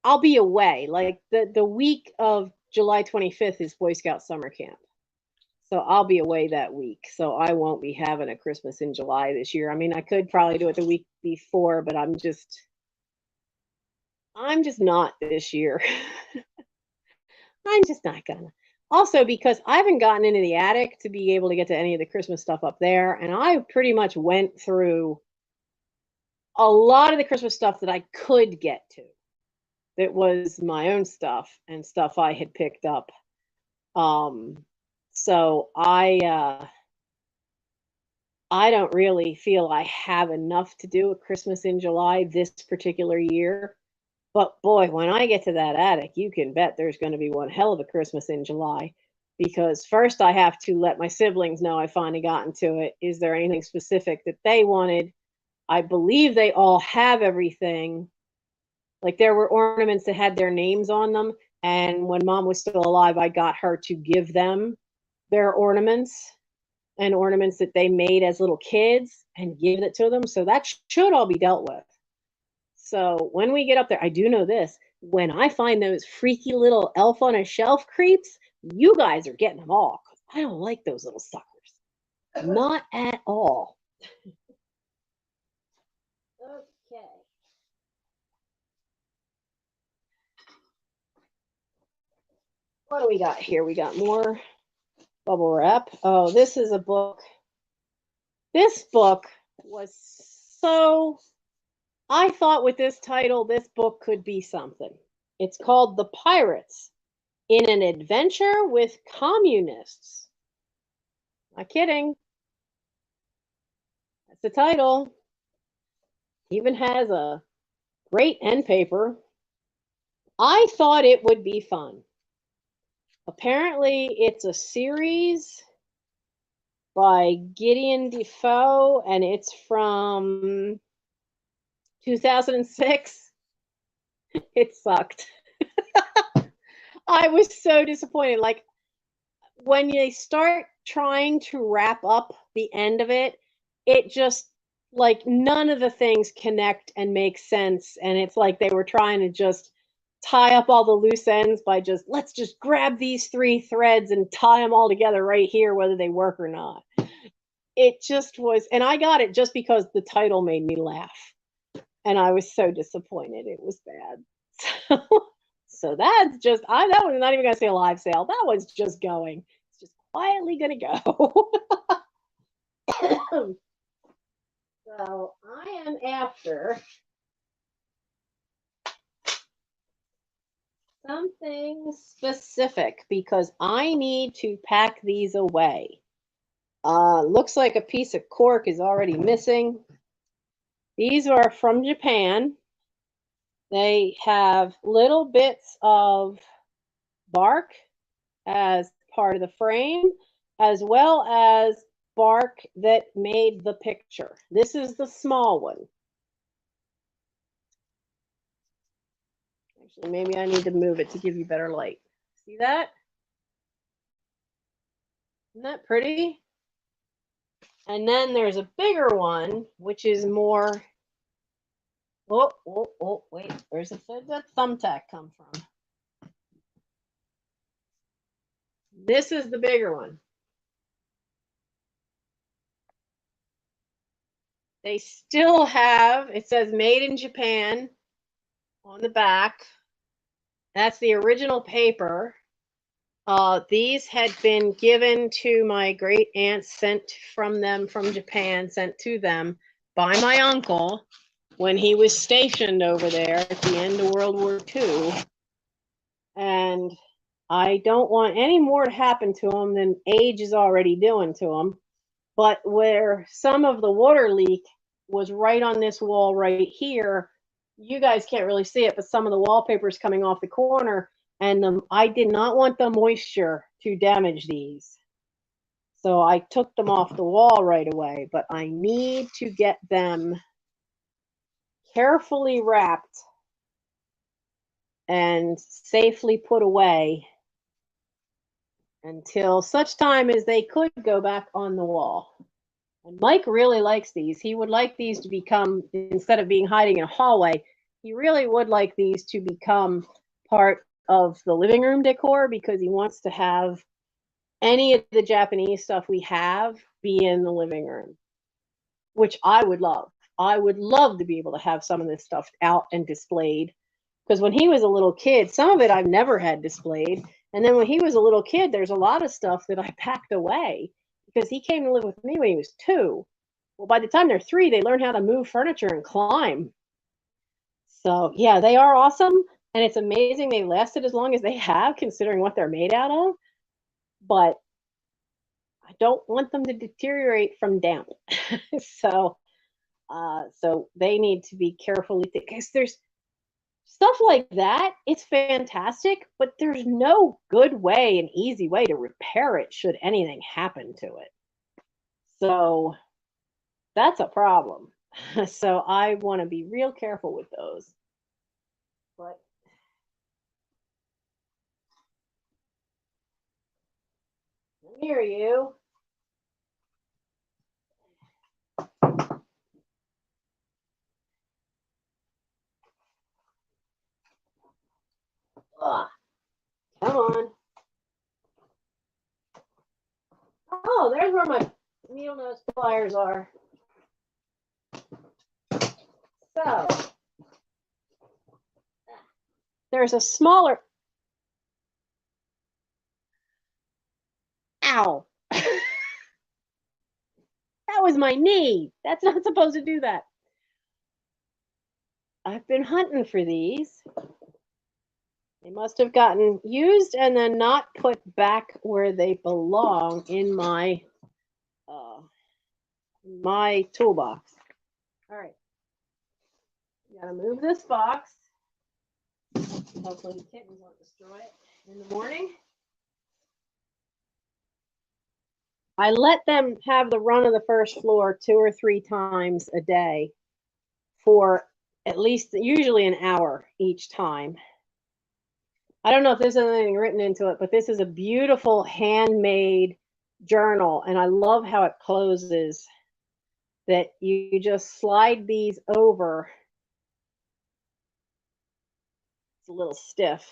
I'll be away. Like the week of July 25th is Boy Scout summer camp. So I'll be away that week. So I won't be having a Christmas in July this year. I mean, I could probably do it the week before, but I'm just not this year. I'm just not gonna. Also, because I haven't gotten into the attic to be able to get to any of the Christmas stuff up there, and I pretty much went through a lot of the Christmas stuff that I could get to. That was my own stuff and stuff I had picked up. So I don't really feel I have enough to do a Christmas in July this particular year. But boy, when I get to that attic, you can bet there's going to be one hell of a Christmas in July. Because first I have to let my siblings know I finally gotten to it. Is there anything specific that they wanted? I believe they all have everything. Like there were ornaments that had their names on them. And when mom was still alive, I got her to give them their ornaments and ornaments that they made as little kids and give it to them. So that should all be dealt with. So when we get up there, I do know this. When I find those freaky little elf on a shelf creeps, you guys are getting them all. I don't like those little suckers. Not at all. Okay. What do we got here? We got more bubble wrap. Oh, this is a book. This book was so, I thought with this title, this book could be something. It's called The Pirates in an Adventure with Communists. Not kidding. That's the title. Even has a great end paper. I thought it would be fun. Apparently, it's a series by Gideon Defoe, and it's from 2006. It sucked. I was so disappointed. Like, when they start trying to wrap up the end of it, it just, like, none of the things connect and make sense. And it's like they were trying to just tie up all the loose ends by let's just grab these 3 threads and tie them all together right here, whether they work or not. It just was, and I got it just because the title made me laugh. And I was so disappointed. It was bad. So that's just, that was not even going to say a live sale. That was just going. It's just quietly going to go. So I am after something specific because I need to pack these away. Looks like a piece of cork is already missing. These are from Japan. They have little bits of bark as part of the frame, as well as bark that made the picture. This is the small one. Actually, maybe I need to move it to give you better light. See that? Isn't that pretty? And then there's a bigger one, which is more, wait, where's the thumbtack come from? This is the bigger one. They still have, it says made in Japan on the back. That's the original paper. These had been given to my great aunt, sent from them from Japan, sent to them by my uncle when he was stationed over there at the end of World War II. And I don't want any more to happen to him than age is already doing to him. But where some of the water leak was right on this wall right here, you guys can't really see it, but some of the wallpaper is coming off the corner, and I did not want the moisture to damage these. So I took them off the wall right away, but I need to get them carefully wrapped and safely put away until such time as they could go back on the wall. And Mike really likes these. He would like these to become, instead of being hiding in a hallway, he really would like these to become part of the living room decor, because he wants to have any of the Japanese stuff we have be in the living room, which I would love. I would love to be able to have some of this stuff out and displayed, because when he was a little kid, some of it I've never had displayed. And then when he was a little kid, there's a lot of stuff that I packed away because he came to live with me when he was 2. Well, by the time they're 3, they learn how to move furniture and climb. So yeah, they are awesome. And it's amazing they lasted as long as they have, considering what they're made out of. But I don't want them to deteriorate from damp. So they need to be carefully, because there's stuff like that. It's fantastic, but there's no good way, an easy way to repair it should anything happen to it. So that's a problem. So I want to be real careful with those. But come here, you. Ugh. Come on. Oh, there's where my needle nose pliers are. So there's a smaller. Ow. That was my knee. That's not supposed to do that. I've been hunting for these. They must have gotten used and then not put back where they belong in my toolbox. All right. Gotta move this box. Hopefully the kittens won't destroy it in the morning. I let them have the run of the first floor 2 or 3 times a day for at least usually an hour each time. I don't know if there's anything written into it, but this is a beautiful handmade journal, and I love how it closes, that you just slide these over. It's a little stiff.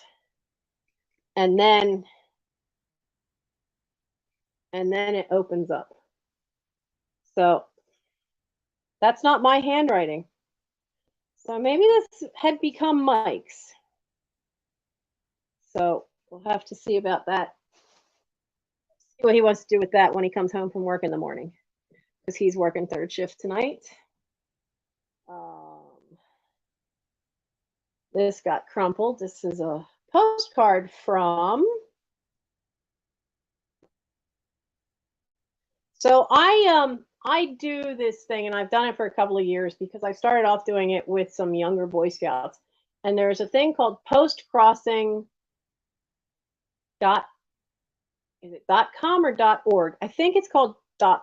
And then it opens up. So that's not my handwriting. So maybe this had become Mike's. So we'll have to see about that. See what he wants to do with that when he comes home from work in the morning, because he's working 3rd shift tonight. This got crumpled. This is a postcard from. So I do this thing, and I've done it for a couple of years because I started off doing it with some younger Boy Scouts. And there's a thing called postcrossing. Is it .com or .org? I think it's called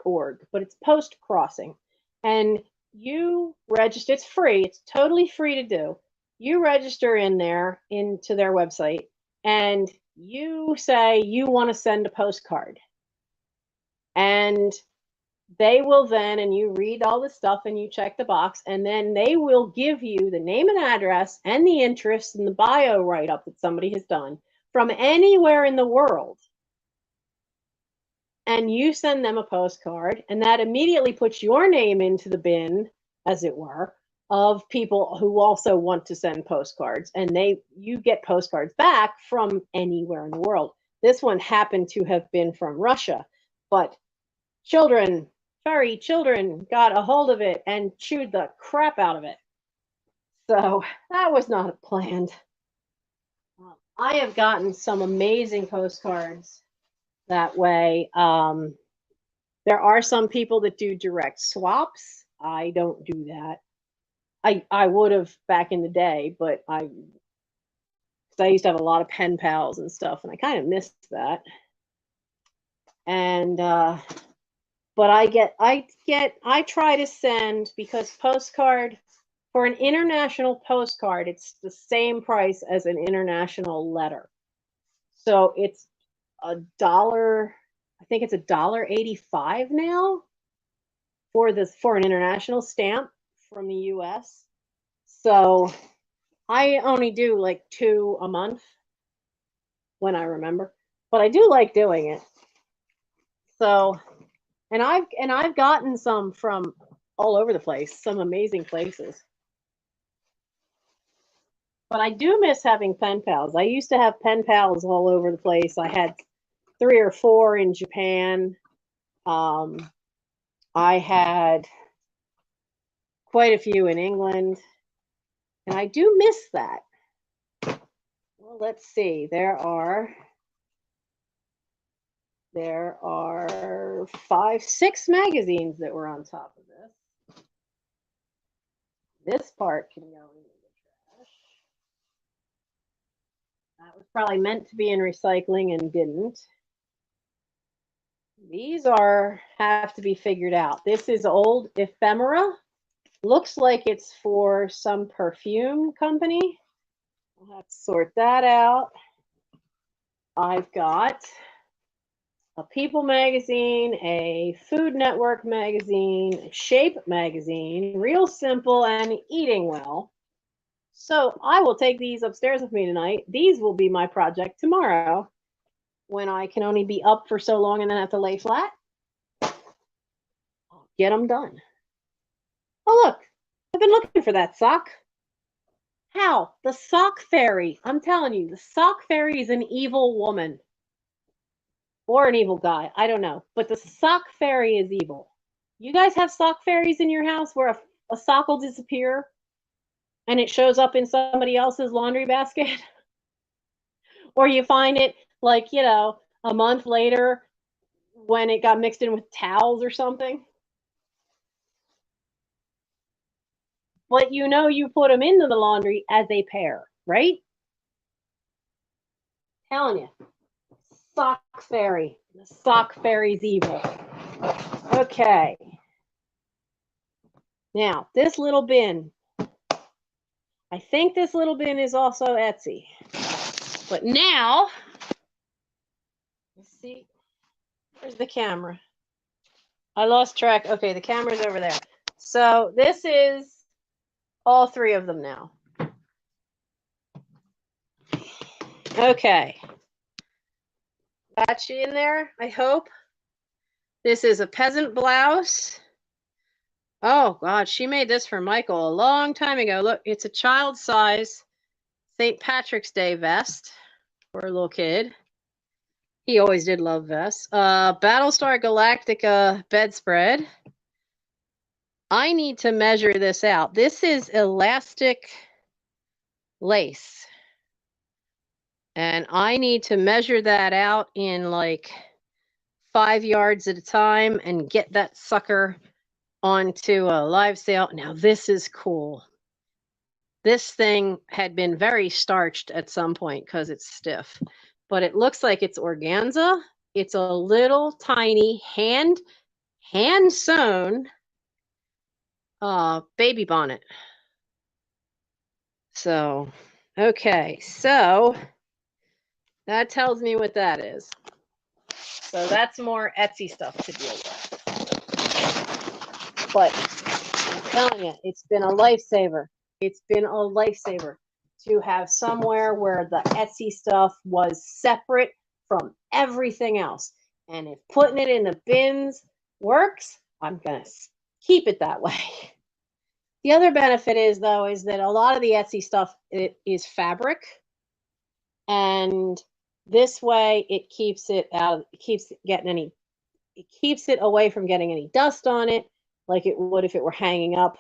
.org, but it's postcrossing. And you register. It's free. It's totally free to do. You register in there into their website, and you say you want to send a postcard. And they will then, and you read all the stuff and you check the box, and then they will give you the name and address and the interest and the bio write-up that somebody has done from anywhere in the world. and you send them a postcard, and that immediately puts your name into the bin, as it were, of people who also want to send postcards, and you get postcards back from anywhere in the world. This one happened to have been from Russia, but furry children got a hold of it and chewed the crap out of it. So that was not planned. I have gotten some amazing postcards that way. There are some people that do direct swaps. I don't do that. I would have back in the day, but I used to have a lot of pen pals and stuff, and I kind of missed that. And but I try to send, because postcard, for an international postcard, it's the same price as an international letter. So it's $1, I think it's $1.85 now for an international stamp from the US. So I only do like 2 a month when I remember, but I do like doing it. So, and I've gotten some from all over the place, some amazing places. But I do miss having pen pals. I used to have pen pals all over the place. I had 3 or 4 in Japan. I had quite a few in England, and I do miss that. Well, let's see. There are 5, 6 magazines that were on top of this. This part can go into the trash. That was probably meant to be in recycling and didn't. These have to be figured out. This is old ephemera. Looks like it's for some perfume company. I'll have to sort that out. I've got a People magazine, a Food Network magazine, a Shape magazine, Real Simple, and Eating Well. So I will take these upstairs with me tonight. These will be my project tomorrow, when I can only be up for so long and then have to lay flat. I'll get them done. Oh, look, I've been looking for that sock. How? The sock fairy. I'm telling you, the sock fairy is an evil woman. Or an evil guy. I don't know. But the sock fairy is evil. You guys have sock fairies in your house where a sock will disappear and it shows up in somebody else's laundry basket? Or you find it, like, a month later when it got mixed in with towels or something? But you put them into the laundry as a pair, right? Telling you. Sock fairy. The sock fairy's evil. Okay. Now, this little bin. I think this little bin is also Etsy. But now, let's see. Where's the camera? I lost track. Okay, the camera's over there. So this is all 3 of them now. Okay. Got you in there, I hope. This is a peasant blouse. Oh, God, she made this for Michael a long time ago. Look, it's a child size St. Patrick's Day vest for a little kid. He always did love vests. Battlestar Galactica bedspread. I need to measure this out. This is elastic lace. And I need to measure that out in like 5 yards at a time and get that sucker onto a live sale. Now, this is cool. This thing had been very starched at some point because it's stiff, but it looks like it's organza. It's a little tiny hand sewn baby bonnet. So, okay, so that tells me what that is. So that's more Etsy stuff to deal with. But I'm telling you, it's been a lifesaver. It's been a lifesaver to have somewhere where the Etsy stuff was separate from everything else. And if putting it in the bins works, I'm going to keep it that way. The other benefit is, though, is that a lot of the Etsy stuff is fabric. And this way it keeps it out, it keeps it away from getting any dust on it, like it would if it were hanging up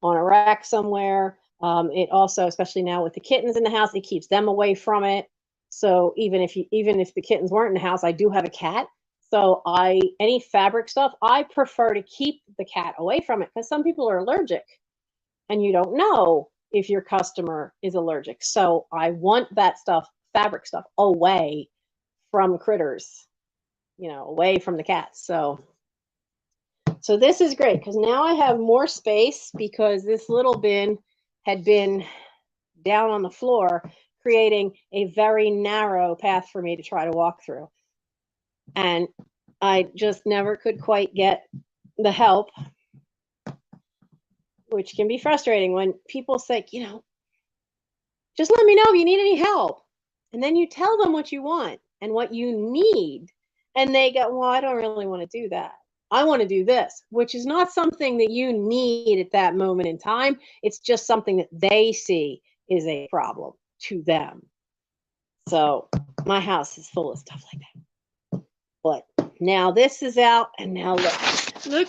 on a rack somewhere. It also, especially now with the kittens in the house, it keeps them away from it. So even if the kittens weren't in the house, I do have a cat. So any fabric stuff, I prefer to keep the cat away from it because some people are allergic and you don't know if your customer is allergic. So I want that stuff, fabric stuff, away from critters, away from the cats. So this is great because now I have more space because this little bin had been down on the floor, creating a very narrow path for me to try to walk through. And I just never could quite get the help, which can be frustrating when people say, just let me know if you need any help. And then you tell them what you want and what you need. And they go, well, I don't really want to do that. I want to do this, which is not something that you need at that moment in time. It's just something that they see is a problem to them. So my house is full of stuff like that. But now this is out, and now look.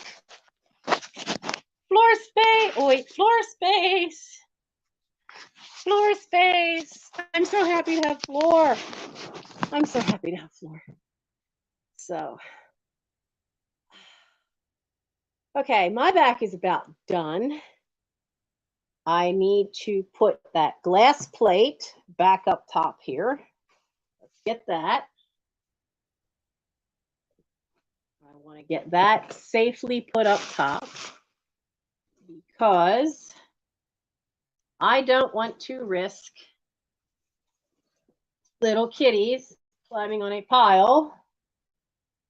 Floor space. Oh, wait, floor space. Floor space. I'm so happy to have floor. I'm so happy to have floor. So, okay, my back is about done. I need to put that glass plate back up top here. Let's get that. I want to get that safely put up top because I don't want to risk little kitties climbing on a pile.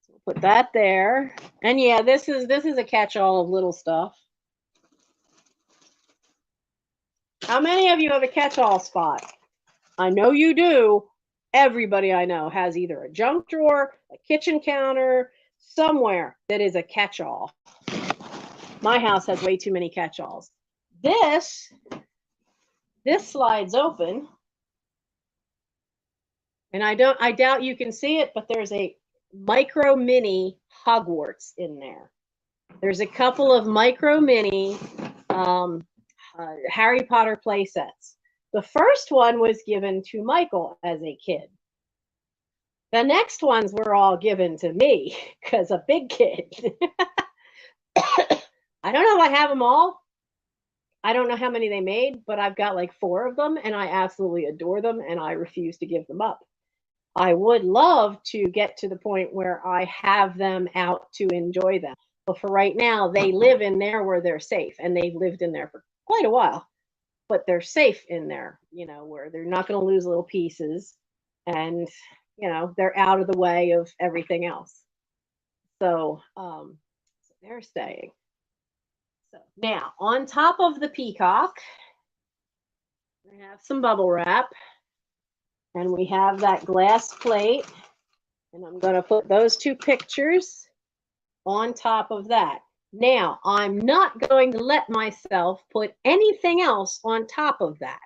So put that there. And yeah, this is a catch-all of little stuff. How many of you have a catch-all spot? I know you do. Everybody I know has either a junk drawer, a kitchen counter, somewhere that is a catch-all. My house has way too many catch-alls. This slides open. And I doubt you can see it, but there's a micro mini Hogwarts in there. There's a couple of micro mini Harry Potter play sets. The first one was given to Michael as a kid. The next ones were all given to me because a big kid. I don't know if I have them all. I don't know how many they made, but I've got like 4 of them and I absolutely adore them and I refuse to give them up. I would love to get to the point where I have them out to enjoy them. But for right now, they live in there where they're safe, and they've lived in there for quite a while. But they're safe in there, where they're not going to lose little pieces, and they're out of the way of everything else. So they're staying. So now on top of the peacock, we have some bubble wrap. And we have that glass plate, and I'm going to put those 2 pictures on top of that. Now, I'm not going to let myself put anything else on top of that.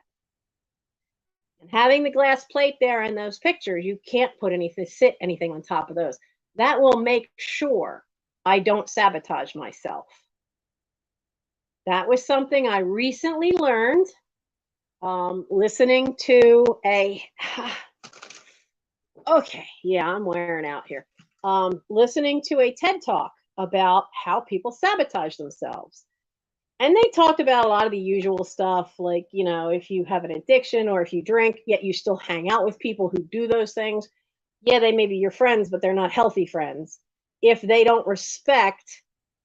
And having the glass plate there and those pictures, you can't put anything on top of those. That will make sure I don't sabotage myself. That was something I recently learned. Listening to I'm wearing out here. Listening to a TED Talk about how people sabotage themselves. And they talked about a lot of the usual stuff, like, if you have an addiction or if you drink, yet you still hang out with people who do those things. Yeah, they may be your friends, but they're not healthy friends if they don't respect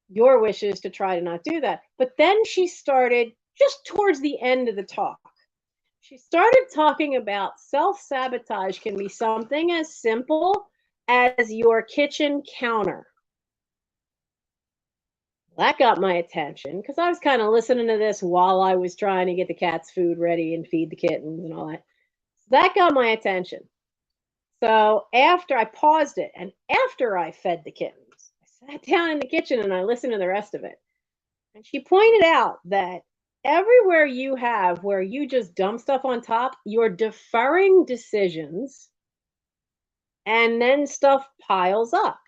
your wishes to try to not do that. But then she started, just towards the end of the talk, she started talking about self-sabotage can be something as simple as your kitchen counter. That got my attention because I was kind of listening to this while I was trying to get the cat's food ready and feed the kittens and all that. So that got my attention. So after I paused it and after I fed the kittens, I sat down in the kitchen and I listened to the rest of it. And she pointed out that everywhere you have where you just dump stuff on top, you're deferring decisions and then stuff piles up.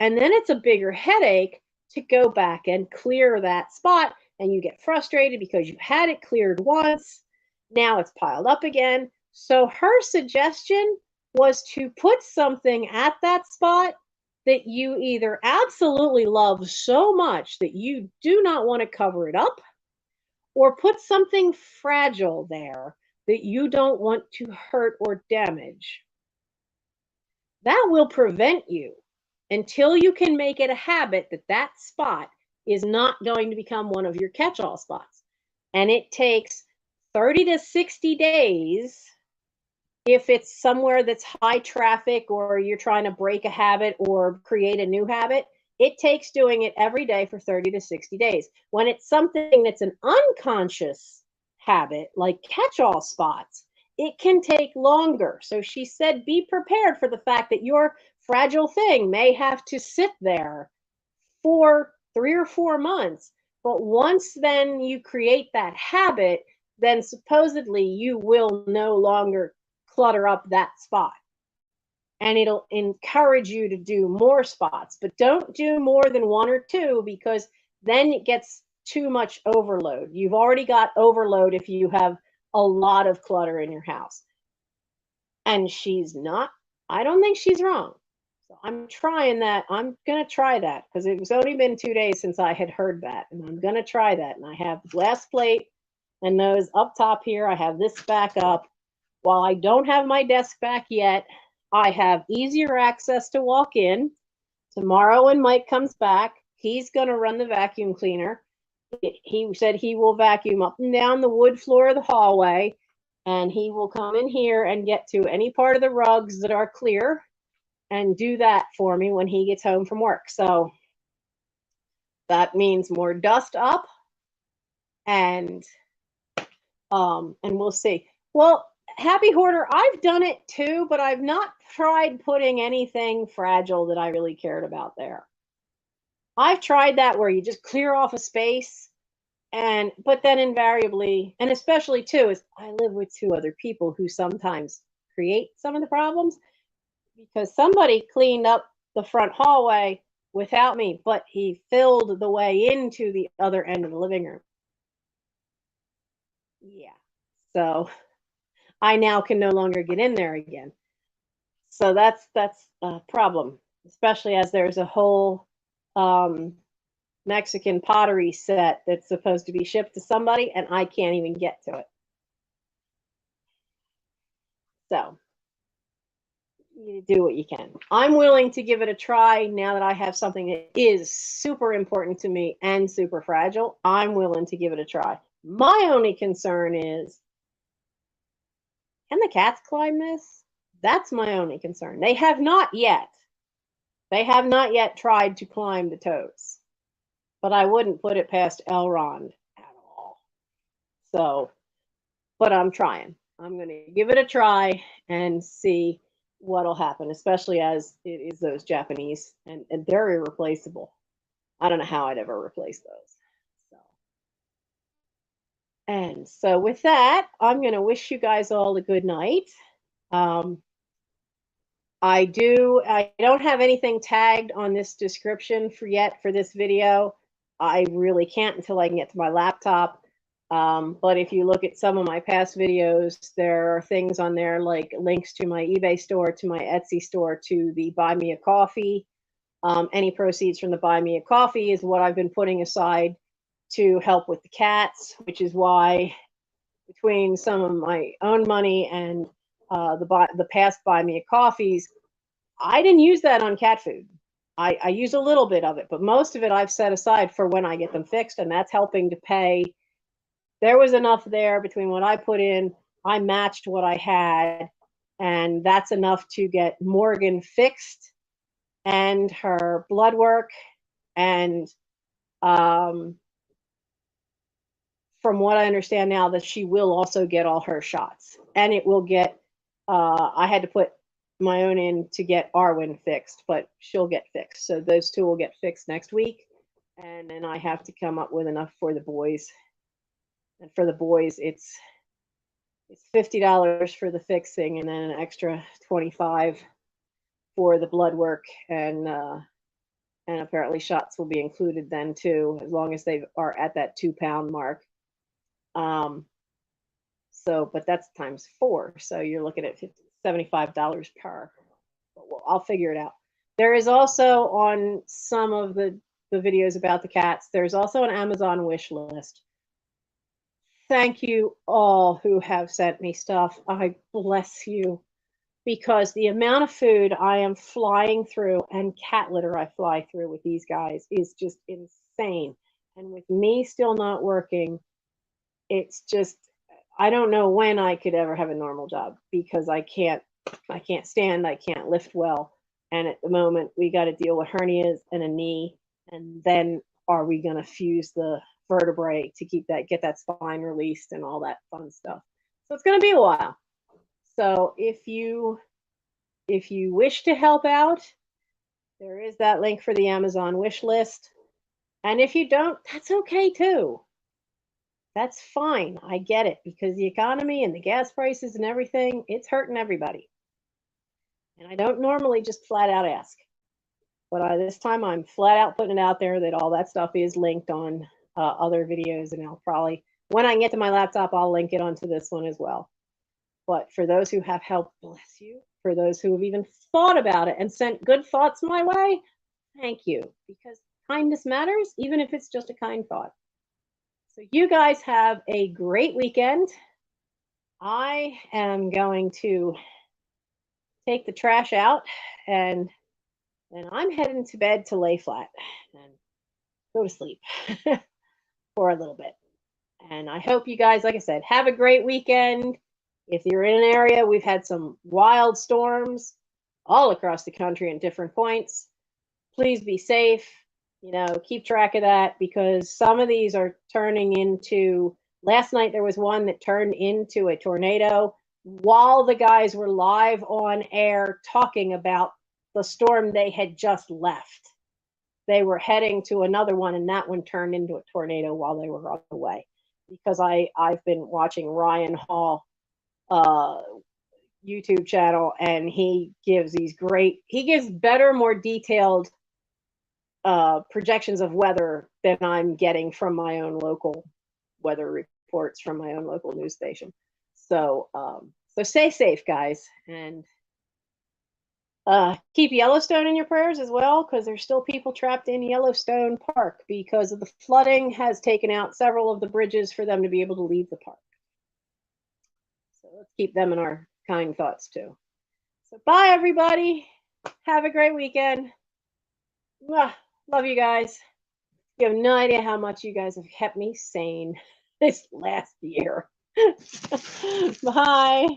And then it's a bigger headache to go back and clear that spot. And you get frustrated because you had it cleared once. Now it's piled up again. So her suggestion was to put something at that spot that you either absolutely love so much that you do not want to cover it up, or put something fragile there that you don't want to hurt or damage. That will prevent you until you can make it a habit that that spot is not going to become one of your catch-all spots. And it takes 30 to 60 days if it's somewhere that's high traffic or you're trying to break a habit or create a new habit. It takes doing it every day for 30 to 60 days. When it's something that's an unconscious habit, like catch-all spots, it can take longer. So she said, be prepared for the fact that your fragile thing may have to sit there for 3 or 4 months. But once then you create that habit, then supposedly you will no longer clutter up that spot. And it'll encourage you to do more spots, but don't do more than 1 or 2 because then it gets too much overload. You've already got overload if you have a lot of clutter in your house. And I don't think she's wrong. So I'm trying that. I'm going to try that because it was only been 2 days since I had heard that. And I'm going to try that. And I have the glass plate and those up top here. I have this back up. While I don't have my desk back yet, I have easier access to walk in. Tomorrow when Mike comes back, he's going to run the vacuum cleaner. He said he will vacuum up and down the wood floor of the hallway, and he will come in here and get to any part of the rugs that are clear and do that for me when he gets home from work. So that means more dust up, and we'll see. Well, Happy Hoarder, I've done it too, but I've not tried putting anything fragile that I really cared about there. I've tried that where you just clear off a space, but then invariably, and especially too, is I live with 2 other people who sometimes create some of the problems because somebody cleaned up the front hallway without me, but he filled the way into the other end of the living room. Yeah. So I now can no longer get in there again. So that's a problem, especially as there's a whole Mexican pottery set that's supposed to be shipped to somebody, and I can't even get to it. So you do what you can. I'm willing to give it a try now that I have something that is super important to me and super fragile. I'm willing to give it a try. My only concern is, can the cats climb this? That's my only concern. They have not yet. They have not yet tried to climb the totes. But I wouldn't put it past Elrond at all. So, but I'm trying. I'm going to give it a try and see what'll happen, especially as it is those Japanese, and they're irreplaceable. I don't know how I'd ever replace those. And so with that, I'm going to wish you guys all a good night. I don't have anything tagged on this description for this video. I really can't until I can get to my laptop. But if you look at some of my past videos, there are things on there like links to my eBay store, to my Etsy store, to the Buy Me a Coffee. Any proceeds from the Buy Me a Coffee is what I've been putting aside to help with the cats, which is why between some of my own money and the past Buy Me a Coffees, I didn't use that on cat food. I use a little bit of it, but most of it I've set aside for when I get them fixed, and that's helping to pay. There was enough there between what I put in, I matched what I had, and that's enough to get Morgan fixed and her blood work, and from what I understand now, that she will also get all her shots, and it will get, I had to put my own in to get Arwen fixed, but she'll get fixed. So those two will get fixed next week. And then I have to come up with enough for the boys. And for the boys, it's $50 for the fixing and then an extra 25 for the blood work, and apparently shots will be included then too, as long as they are at that 2-pound mark. So, but that's times 4, so you're looking at $75 per. But I'll figure it out. There is also on some of the videos about the cats, there's also an Amazon wish list. Thank you all who have sent me stuff. I bless you, because the amount of food I am flying through and cat litter I fly through with these guys is just insane. And with me still not working, it's just, I don't know when I could ever have a normal job, because I can't stand, I can't lift well. And at the moment we got to deal with hernias and a knee, and then are we going to fuse the vertebrae to get that spine released and all that fun stuff. So it's going to be a while. So if you wish to help out, there is that link for the Amazon wish list. And if you don't, that's okay too. That's fine. I get it, because the economy and the gas prices and everything, it's hurting everybody. And I don't normally just flat out ask, but this time I'm flat out putting it out there that all that stuff is linked on other videos, and I'll probably, when I get to my laptop, I'll link it onto this one as well. But for those who have helped, bless you. For those who have even thought about it and sent good thoughts my way, thank you, because kindness matters, even if it's just a kind thought. So you guys have a great weekend. I am going to take the trash out, and then I'm heading to bed to lay flat and go to sleep for a little bit. And I hope you guys, like I said, have a great weekend. If you're in an area, we've had some wild storms all across the country at different points. Please be safe. Keep track of that, because some of these are turning into, last night there was one that turned into a tornado while the guys were live on air talking about the storm they had just left. They were heading to another one, and that one turned into a tornado while they were on the way. Because I've been watching Ryan Hall YouTube channel, and he gives better, more detailed projections of weather than I'm getting from my own local weather reports from my own local news station. So stay safe, guys, and keep Yellowstone in your prayers as well, because there's still people trapped in Yellowstone Park because of the flooding has taken out several of the bridges for them to be able to leave the park. So let's keep them in our kind thoughts too. So bye, everybody. Have a great weekend. Love you guys. You have no idea how much you guys have kept me sane this last year. Bye.